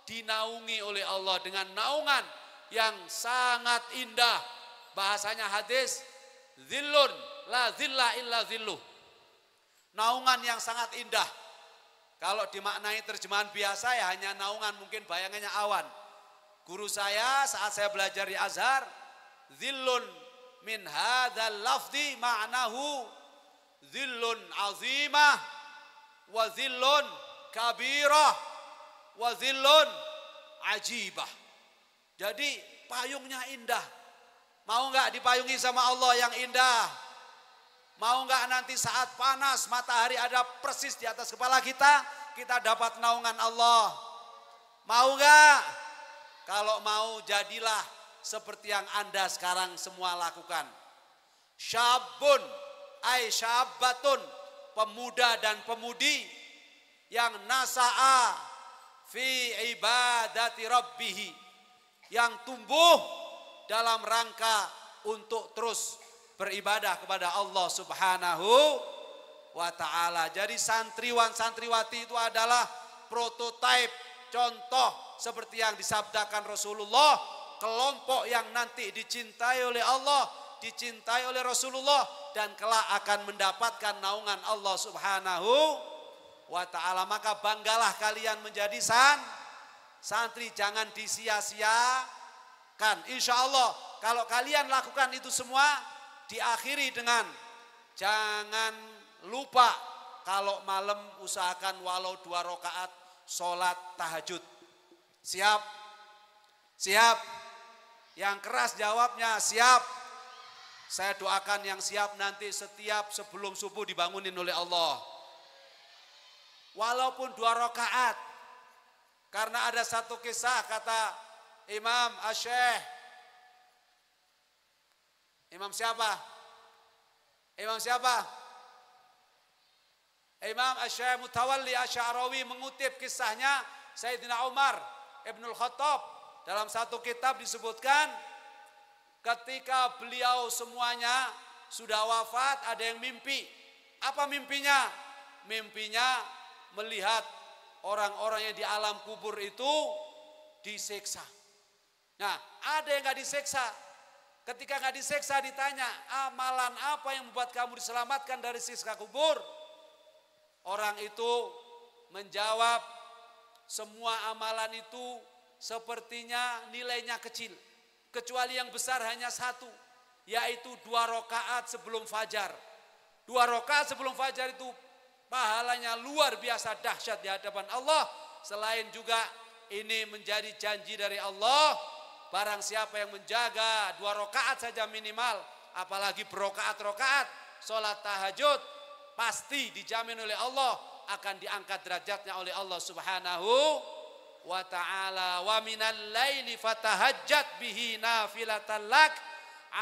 dinaungi oleh Allah dengan naungan yang sangat indah. Bahasanya hadis, zillun la zilla illa zilluh. Naungan yang sangat indah. Kalau dimaknai terjemahan biasa ya hanya naungan, mungkin bayangannya awan. Guru saya saat saya belajar di Azhar, zillun min hadzal lafzi ma'nahu zillun azimah wa zillun kabirah wa zillun ajibah. Jadi payungnya indah. Mau enggak dipayungi sama Allah yang indah? Mau enggak nanti saat panas matahari ada persis di atas kepala kita, kita dapat naungan Allah? Mau enggak? Kalau mau jadilah seperti yang Anda sekarang semua lakukan. Syabun ay syabbatun, pemuda dan pemudi yang nasa'a fi ibadati rabbih, yang tumbuh dalam rangka untuk terus beribadah kepada Allah Subhanahu wa ta'ala. Jadi santriwan santriwati itu adalah prototipe, contoh seperti yang disabdakan Rasulullah, kelompok yang nanti dicintai oleh Allah, dicintai oleh Rasulullah, dan kelak akan mendapatkan naungan Allah Subhanahu wa ta'ala. Maka banggalah kalian menjadi santri, jangan disia-siakan. Insya Allah kalau kalian lakukan itu semua, diakhiri dengan jangan lupa kalau malam usahakan walau 2 rakaat sholat tahajud. Siap? Siap? Yang keras jawabnya siap. Saya doakan yang siap nanti setiap sebelum subuh dibangunin oleh Allah. Walaupun 2 rakaat. Karena ada satu kisah kata Imam Asy'ah. Imam siapa? Imam siapa? Imam Asy'ah Mutawalli Asy'arawi mengutip kisahnya Sayyidina Umar Ibnul Khattab. Dalam satu kitab disebutkan ketika beliau semuanya sudah wafat, ada yang mimpi. Apa mimpinya? Mimpinya melihat orang-orang yang di alam kubur itu disiksa. Nah, ada yang gak disiksa. Ketika gak disiksa ditanya, amalan apa yang membuat kamu diselamatkan dari siksa kubur? Orang itu menjawab, semua amalan itu sepertinya nilainya kecil. Kecuali yang besar hanya satu, yaitu 2 rakaat sebelum fajar. 2 rakaat sebelum fajar itu pahalanya luar biasa dahsyat di hadapan Allah. Selain juga ini menjadi janji dari Allah, barang siapa yang menjaga 2 rakaat saja minimal, apalagi berokaat-rokaat, sholat tahajud, pasti dijamin oleh Allah akan diangkat derajatnya oleh Allah Subhanahu wa ta'ala. Wa minal laili fatahajjat bihi nafilatan lak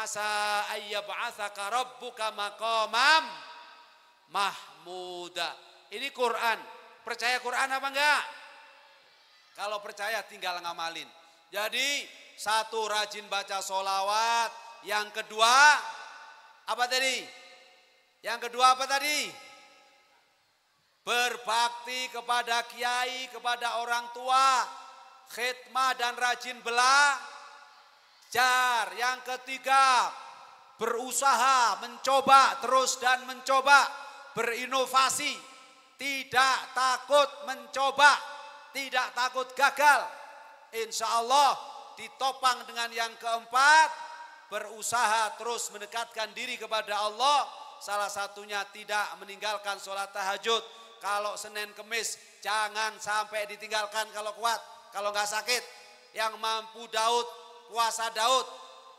asa ayyab'atsaka rabbuka maqamam mahmuda. Ini Quran. Percaya Quran apa enggak? Kalau percaya tinggal ngamalin. Jadi 1, rajin baca sholawat. Yang kedua apa tadi? Yang kedua apa tadi? Berbakti kepada kiai, kepada orang tua, khidmah dan rajin belajar. Yang ketiga, berusaha, mencoba terus dan mencoba, berinovasi, tidak takut mencoba, tidak takut gagal. Insya Allah ditopang dengan yang keempat, berusaha terus mendekatkan diri kepada Allah. Salah satunya tidak meninggalkan sholat tahajud. Kalau Senin Kemis jangan sampai ditinggalkan kalau kuat, kalau nggak sakit. Yang mampu Daud, puasa Daud,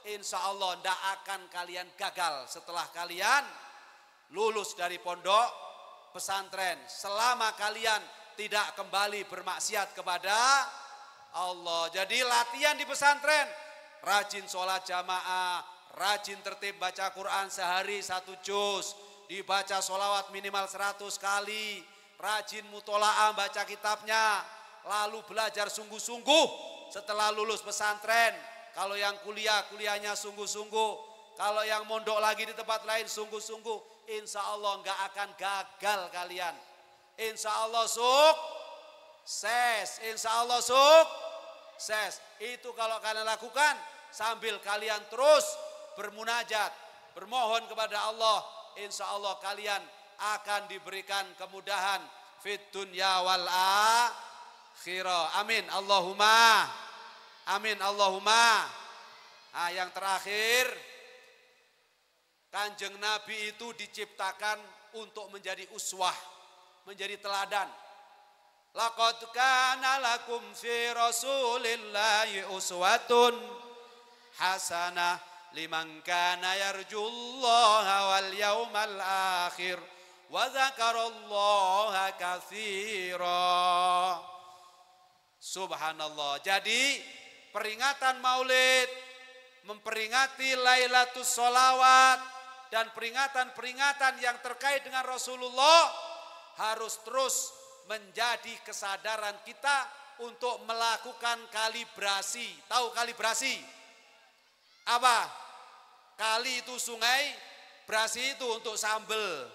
insya Allah tidak akan kalian gagal setelah kalian lulus dari pondok pesantren. Selama kalian tidak kembali bermaksiat kepada Allah. Jadi latihan di pesantren, rajin sholat jamaah, rajin tertib baca Quran sehari 1 juz, dibaca sholawat minimal 100 kali, rajin mutola'ah baca kitabnya, lalu belajar sungguh-sungguh setelah lulus pesantren. Kalau yang kuliah, kuliahnya sungguh-sungguh. Kalau yang mondok lagi di tempat lain sungguh-sungguh. Insya Allah nggak akan gagal kalian. Insya Allah sukses. Insya Allah sukses. Itu kalau kalian lakukan sambil kalian terus bermunajat, bermohon kepada Allah. Insya Allah kalian akan diberikan kemudahan fit dunya wal akhirah. Amin Allahumma. Amin Allahumma. Nah, yang terakhir, Kanjeng Nabi itu diciptakan untuk menjadi uswah, menjadi teladan. Laqad kana lakum fi Rasulillahi uswatun hasanah liman kana yarjullaha wal yawmal akhir wa dzakarallaha katsira. Subhanallah. Jadi peringatan Maulid memperingati Lailatul Sholawat dan peringatan-peringatan yang terkait dengan Rasulullah harus terus menjadi kesadaran kita untuk melakukan kalibrasi. Tahu kalibrasi? Apa? Kali itu sungai, brasi itu untuk sambel.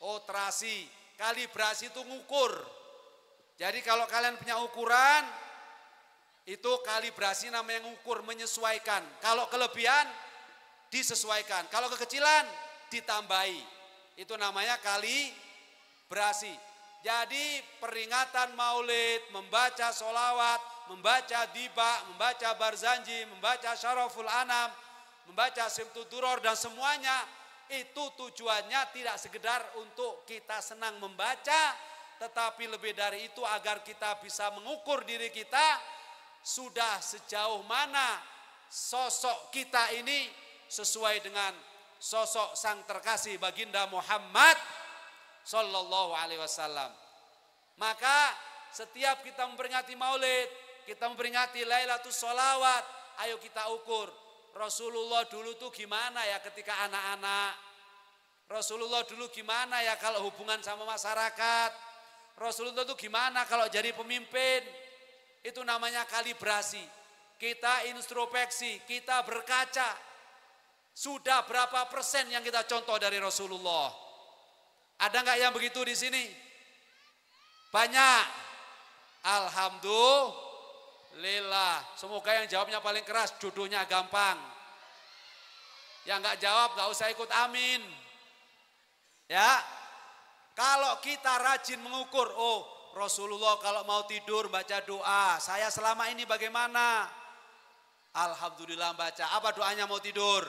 Oh, terasi. Kalibrasi itu ngukur. Jadi kalau kalian punya ukuran, itu kalibrasi namanya ngukur, menyesuaikan. Kalau kelebihan, disesuaikan. Kalau kekecilan, ditambahi. Itu namanya kalibrasi. Jadi peringatan Maulid, membaca sholawat, membaca diba, membaca barzanji, membaca syaraful anam, membaca simtud duror dan semuanya, itu tujuannya tidak sekedar untuk kita senang membaca, tetapi lebih dari itu agar kita bisa mengukur diri kita sudah sejauh mana sosok kita ini sesuai dengan sosok sang terkasih baginda Muhammad sallallahu alaihi wasallam. Maka setiap kita memperingati Maulid, kita memperingati Lailatul Sholawat, ayo kita ukur Rasulullah dulu tuh gimana ya ketika anak-anak. Rasulullah dulu gimana ya kalau hubungan sama masyarakat. Rasulullah tuh gimana kalau jadi pemimpin. Itu namanya kalibrasi. Kita introspeksi, kita berkaca. Sudah berapa persen yang kita contoh dari Rasulullah? Ada nggak yang begitu di sini? Banyak. Alhamdulillah. Semoga yang jawabnya paling keras, jodohnya gampang. Yang nggak jawab nggak usah ikut amin. Ya. Kalau kita rajin mengukur, oh Rasulullah kalau mau tidur baca doa. Saya selama ini bagaimana? Alhamdulillah baca. Apa doanya mau tidur?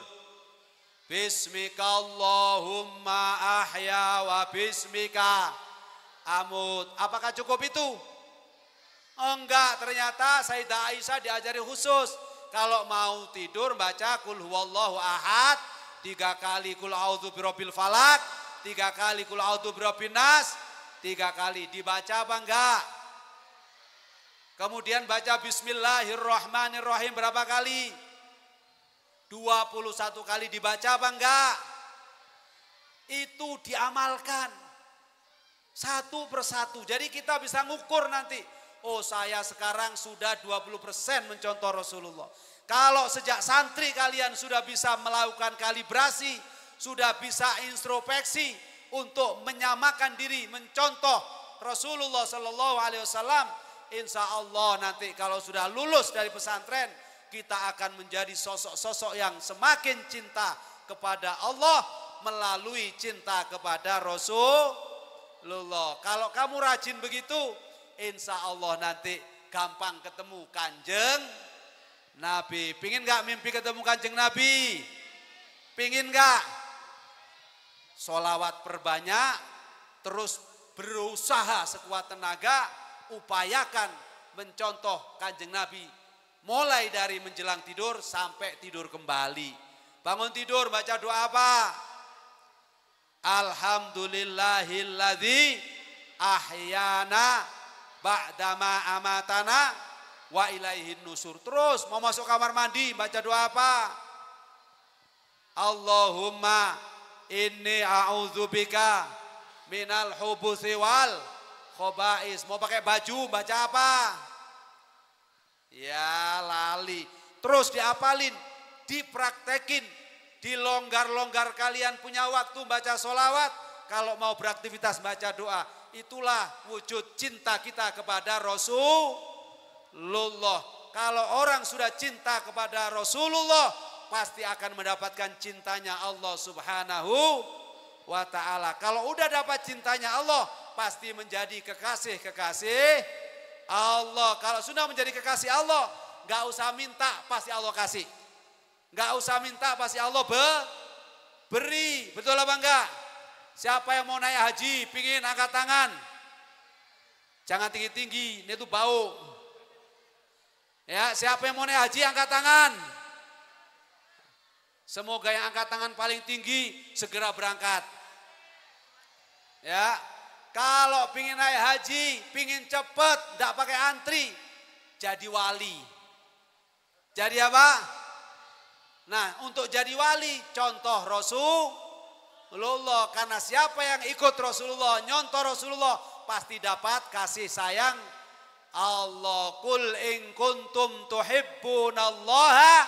Bismika Allahumma ahya wa bismika amut. Apakah cukup itu? Enggak, ternyata Sayyidah Aisyah diajari khusus. Kalau mau tidur baca kul huwallahu ahad 3 kali, kul a'udzu birabbil falak 3 kali, kul a'udzu birabbin nas 3 kali. Dibaca apa enggak? Kemudian baca bismillahirrahmanirrahim berapa kali? 21 kali. Dibaca apa enggak? Itu diamalkan satu persatu. Jadi kita bisa ngukur nanti. Oh, saya sekarang sudah 20% mencontoh Rasulullah. Kalau sejak santri kalian sudah bisa melakukan kalibrasi, sudah bisa introspeksi untuk menyamakan diri, mencontoh Rasulullah Sallallahu Alaihi Wasallam, insya Allah nanti kalau sudah lulus dari pesantren, kita akan menjadi sosok-sosok yang semakin cinta kepada Allah melalui cinta kepada Rasulullah. Kalau kamu rajin begitu, insya Allah nanti gampang ketemu Kanjeng Nabi. Pingin gak mimpi ketemu Kanjeng Nabi? Pingin gak? Sholawat perbanyak, terus berusaha sekuat tenaga, upayakan mencontoh Kanjeng Nabi. Mulai dari menjelang tidur sampai tidur kembali. Bangun tidur baca doa apa? Alhamdulillahilladzi ahyana ba'dama amatana wa ilaihin nusur. Terus mau masuk kamar mandi baca doa apa? Allahumma inni a'udzubika minal hubusi wal khobais. Mau pakai baju baca apa? Ya lali. Terus diapalin, dipraktekin, dilonggar-longgar kalian punya waktu baca sholawat. Kalau mau beraktivitas baca doa. Itulah wujud cinta kita kepada Rasulullah. Kalau orang sudah cinta kepada Rasulullah, pasti akan mendapatkan cintanya Allah Subhanahu wa ta'ala. Kalau udah dapat cintanya Allah, pasti menjadi kekasih-kekasih Allah. Kalau sudah menjadi kekasih Allah, gak usah minta, pasti Allah kasih. Gak usah minta, pasti Allah beri. Betul apa enggak? Siapa yang mau naik haji, pingin angkat tangan. Jangan tinggi-tinggi, ini tuh bau. Ya, siapa yang mau naik haji, angkat tangan. Semoga yang angkat tangan paling tinggi segera berangkat. Ya, kalau pingin naik haji, pingin cepet, tidak pakai antri, jadi wali. Jadi apa? Nah, untuk jadi wali, contoh Rasulullah. Karena siapa yang ikut Rasulullah, nyontoh Rasulullah, pasti dapat kasih sayang Allah. Qul in kuntum tuhibbunallaha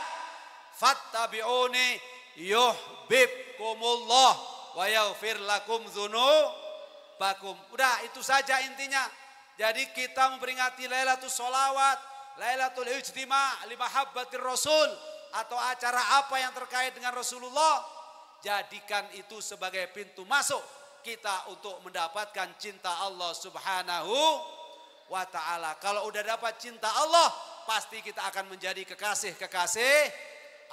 fattabi'uni yuhibbukumullah wa yaghfir lakum dzunubakum. Udah, itu saja intinya. Jadi kita memperingati Lailatul Sholawat, Lailatul Ijtima' li mahabbatir Rasul, atau acara apa yang terkait dengan Rasulullah, jadikan itu sebagai pintu masuk kita untuk mendapatkan cinta Allah Subhanahu wa ta'ala. Kalau udah dapat cinta Allah, pasti kita akan menjadi kekasih-kekasih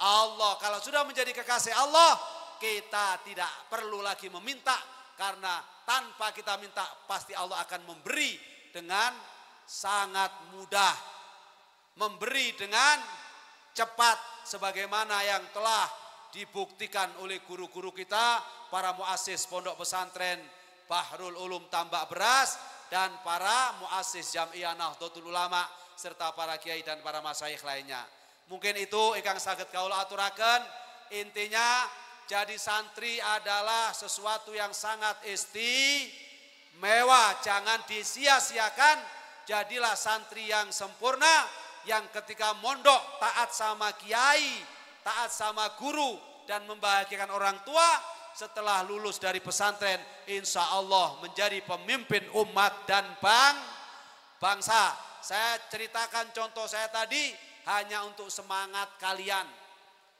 Allah. Kalau sudah menjadi kekasih Allah, kita tidak perlu lagi meminta, karena tanpa kita minta pasti Allah akan memberi dengan sangat mudah, memberi dengan cepat, sebagaimana yang telah dibuktikan oleh guru-guru kita, para muassis pondok pesantren Bahrul Ulum Tambak Beras, dan para muassis Jam'iyah Nahdlatul Ulama, serta para kiai dan para masyayikh lainnya. Mungkin itu ingkang saged kaula aturaken. Intinya, jadi santri adalah sesuatu yang sangat istimewa, jangan disia-siakan. Jadilah santri yang sempurna, yang ketika mondok taat sama kiai, taat sama guru, dan membahagiakan orang tua. Setelah lulus dari pesantren, insya Allah menjadi pemimpin umat dan bangsa. Saya ceritakan contoh saya tadi hanya untuk semangat kalian,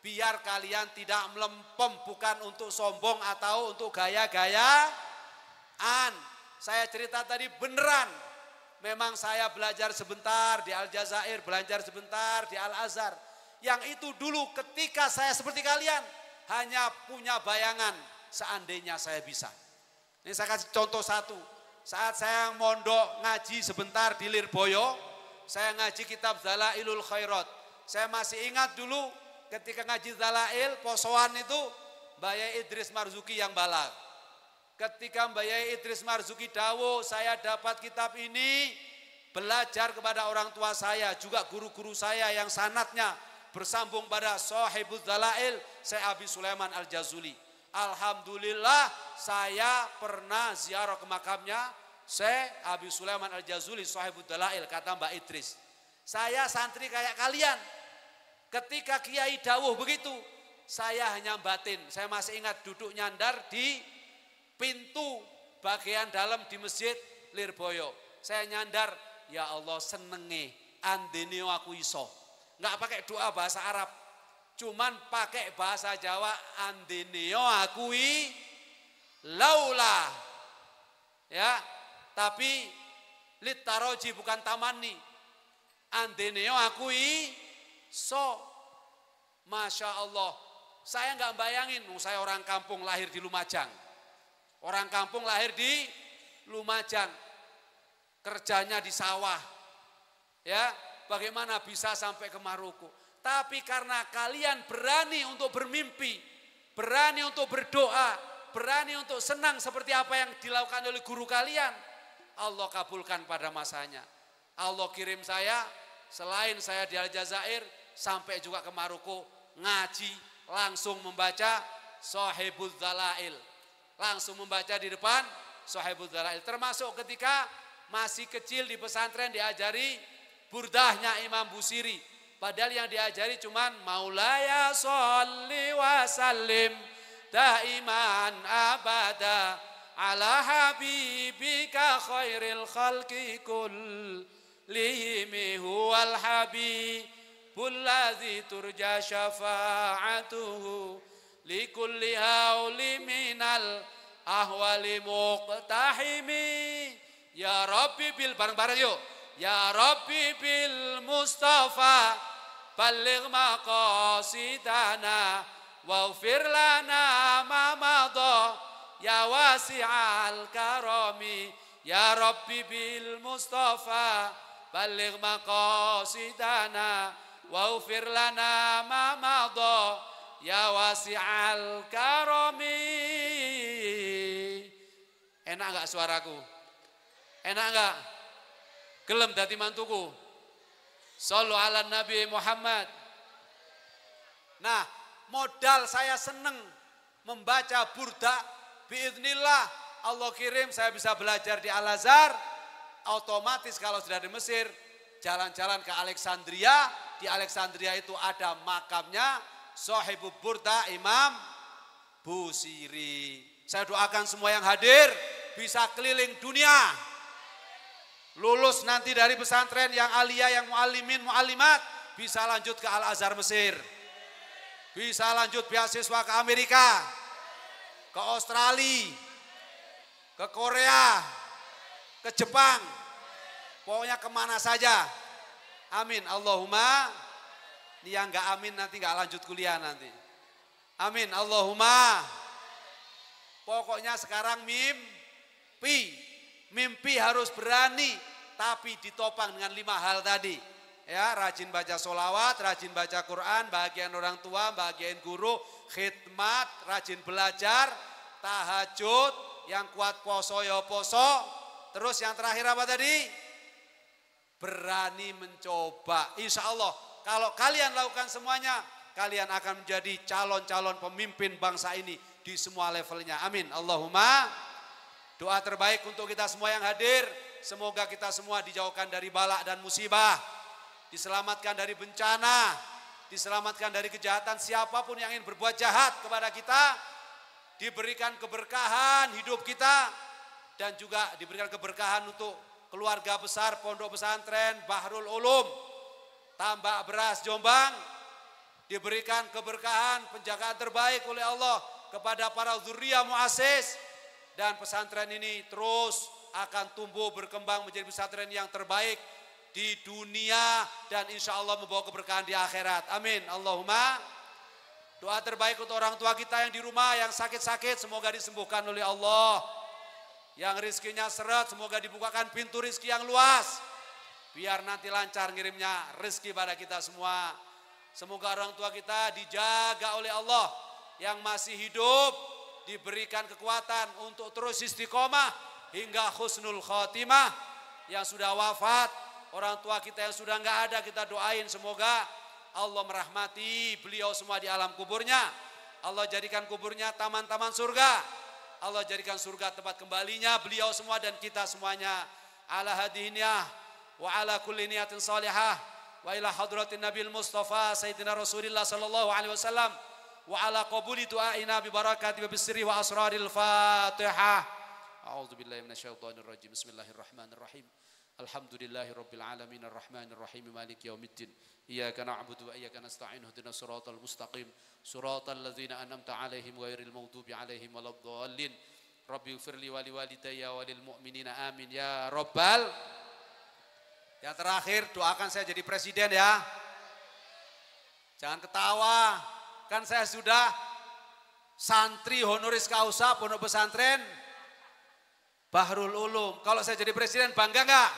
biar kalian tidak melempem, bukan untuk sombong atau untuk gaya-gayaan. Saya cerita tadi beneran. Memang saya belajar sebentar di Aljazair, belajar sebentar di Al-Azhar. Yang itu dulu ketika saya seperti kalian, hanya punya bayangan seandainya saya bisa. Ini saya kasih contoh satu. Saat saya mondok ngaji sebentar di Lirboyo, saya ngaji kitab Dzalailul Khairat. Saya masih ingat dulu ketika ngaji Dzalail, posoan itu Mbak Yai Idris Marzuki yang balag. Ketika Mbak Yai Idris Marzuki dawuh, saya dapat kitab ini belajar kepada orang tua saya, juga guru-guru saya yang sanadnya bersambung pada Shahibul Dzalail, Syekh Abi Sulaiman Al-Jazuli. Alhamdulillah saya pernah ziarah ke makamnya Syekh Abi Sulaiman Al-Jazuli, Shahibul Dzalail, kata Mbak Idris. Saya santri kayak kalian. Ketika kiai dawuh begitu, saya hanya batin. Saya masih ingat duduk nyandar di pintu bagian dalam di masjid Lirboyo. Saya nyandar, ya Allah senenge andene aku iso. Enggak pakai doa bahasa Arab, cuman pakai bahasa Jawa, andene aku laula. Ya, tapi litaroji bukan tamani. Andene aku iso. Masya Allah, saya enggak bayangin, saya orang kampung lahir di Lumajang. Orang kampung lahir di Lumajang, kerjanya di sawah, ya, bagaimana bisa sampai ke Maroko? Tapi karena kalian berani untuk bermimpi, berani untuk berdoa, berani untuk senang seperti apa yang dilakukan oleh guru kalian, Allah kabulkan pada masanya. Allah kirim saya, selain saya di Aljazair, sampai juga ke Maroko, ngaji, langsung membaca Shahibul Dzalail. Langsung membaca di depan Shahibul Dzalail. Termasuk ketika masih kecil di pesantren diajari burdahnya Imam Busiri. Padahal yang diajari cuman Maulaya sholli wa sallim daiman abada ala habibika khairil khalqi kullihim huwal habibul ladzi turja syafa'atuhu likulli hauli minal ahwali muqtahimi ya Rabbi bil bareng-bareng yuk ya Rabbi bil Mustafa balligh maqasidana waghfir lana ma madha ya wasi'al karami ya Rabbi bil Mustafa balligh maqasidana waghfir lana ma madha ya wasi'al karami. Enak enggak suaraku? Enak enggak? Gelem dadi mantuku? Shallu ala Nabi Muhammad. Nah, modal saya seneng membaca burda biiznillah Allah kirim saya bisa belajar di Al-Azhar, otomatis kalau sudah di Mesir jalan-jalan ke Alexandria. Di Alexandria itu ada makamnya Shahibul Burda Imam Busiri. Saya doakan semua yang hadir bisa keliling dunia. Lulus nanti dari pesantren yang aliyah, yang muallimin, muallimat bisa lanjut ke Al-Azhar Mesir. Bisa lanjut beasiswa ke Amerika, ke Australia, ke Korea, ke Jepang. Pokoknya kemana saja. Amin. Allahumma. Ini yang enggak amin nanti enggak lanjut kuliah nanti. Amin. Allahumma. Pokoknya sekarang mimpi harus berani, tapi ditopang dengan 5 hal tadi. Ya, rajin baca sholawat, rajin baca Quran, bahagian orang tua, bahagian guru, khidmat, rajin belajar, tahajud, yang kuat poso ya poso. Terus yang terakhir apa tadi? Berani mencoba. Insya Allah kalau kalian lakukan semuanya, kalian akan menjadi calon-calon pemimpin bangsa ini di semua levelnya. Amin. Allahumma. Doa terbaik untuk kita semua yang hadir, semoga kita semua dijauhkan dari bala dan musibah, diselamatkan dari bencana, diselamatkan dari kejahatan siapapun yang ingin berbuat jahat kepada kita, diberikan keberkahan hidup kita, dan juga diberikan keberkahan untuk keluarga besar Pondok Pesantren Bahrul Ulum Tambak Beras Jombang, diberikan keberkahan penjagaan terbaik oleh Allah kepada para dzurriyyah muassis. Dan pesantren ini terus akan tumbuh berkembang menjadi pesantren yang terbaik di dunia dan insya Allah membawa keberkahan di akhirat. Amin. Allahumma. Doa terbaik untuk orang tua kita yang di rumah, yang sakit-sakit, semoga disembuhkan oleh Allah. Yang rizkinya seret, semoga dibukakan pintu rizki yang luas. Biar nanti lancar ngirimnya rizki pada kita semua. Semoga orang tua kita dijaga oleh Allah. Yang masih hidup diberikan kekuatan untuk terus istiqomah hingga husnul khotimah. Yang sudah wafat, orang tua kita yang sudah enggak ada, kita doain semoga Allah merahmati beliau semua di alam kuburnya. Allah jadikan kuburnya taman-taman surga. Allah jadikan surga tempat kembalinya beliau semua dan kita semuanya. Ala hadiniyah wa ala kulli niyatin salihah wa ila hadratin Nabil Mustafa Sayyidina Rasulillah sallallahu alaihi wasallam wa ala qabuli du'aina bi barakati wa bisri wa asraril Fatihah. A'udzu billahi minasyaitonir rajim. Bismillahirrahmanirrahim. Alhamdulillahi rabbil alamin arrahmanir rahim maliki yaumiddin. Iyyaka na'budu wa iyyaka nasta'in ihdinas siratal mustaqim. Siratal ladzina an'amta 'alaihim ghairil maghdubi 'alaihim waladdallin. Rabbi ighfirli wa liwalidayya wa lil mu'minina amin ya rabbal. Yang terakhir doakan saya jadi presiden ya. Jangan ketawa. Kan saya sudah santri honoris causa Pondok Pesantren Bahrul Ulum. Kalau saya jadi presiden bangga enggak?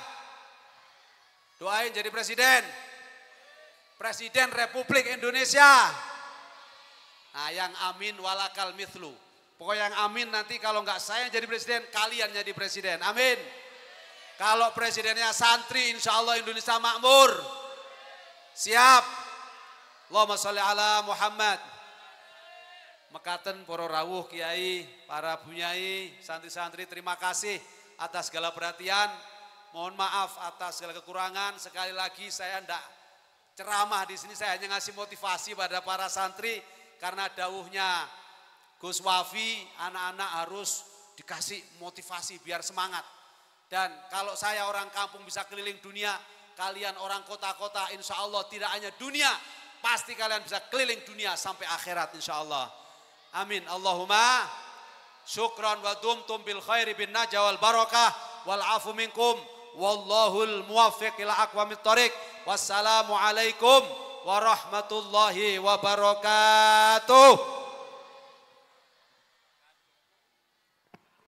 Doain jadi presiden. Presiden Republik Indonesia. Nah, yang amin walakal mithlu. Pokoknya yang amin nanti kalau enggak saya jadi presiden, kalian jadi presiden. Amin. Kalau presidennya santri, insya Allah Indonesia makmur. Siap. Allahumma sholli ala Muhammad. Mekaten para rawuh kiai, para bunyai, santri-santri terima kasih atas segala perhatian. Mohon maaf atas segala kekurangan. Sekali lagi saya tidak ceramah di sini, saya hanya ngasih motivasi pada para santri karena dawuhnya Gus Wafi, anak-anak harus dikasih motivasi biar semangat. Dan kalau saya orang kampung bisa keliling dunia, kalian orang kota-kota insya Allah tidak hanya dunia, pasti kalian bisa keliling dunia sampai akhirat insya Allah. Amin. Allahumma syukran wa dumtum bil khairi bin najwa wal barakah wal afu minkum wallahul muwaffiq ila aqwamit thoriq. Wassalamu alaikum warahmatullahi wabarakatuh.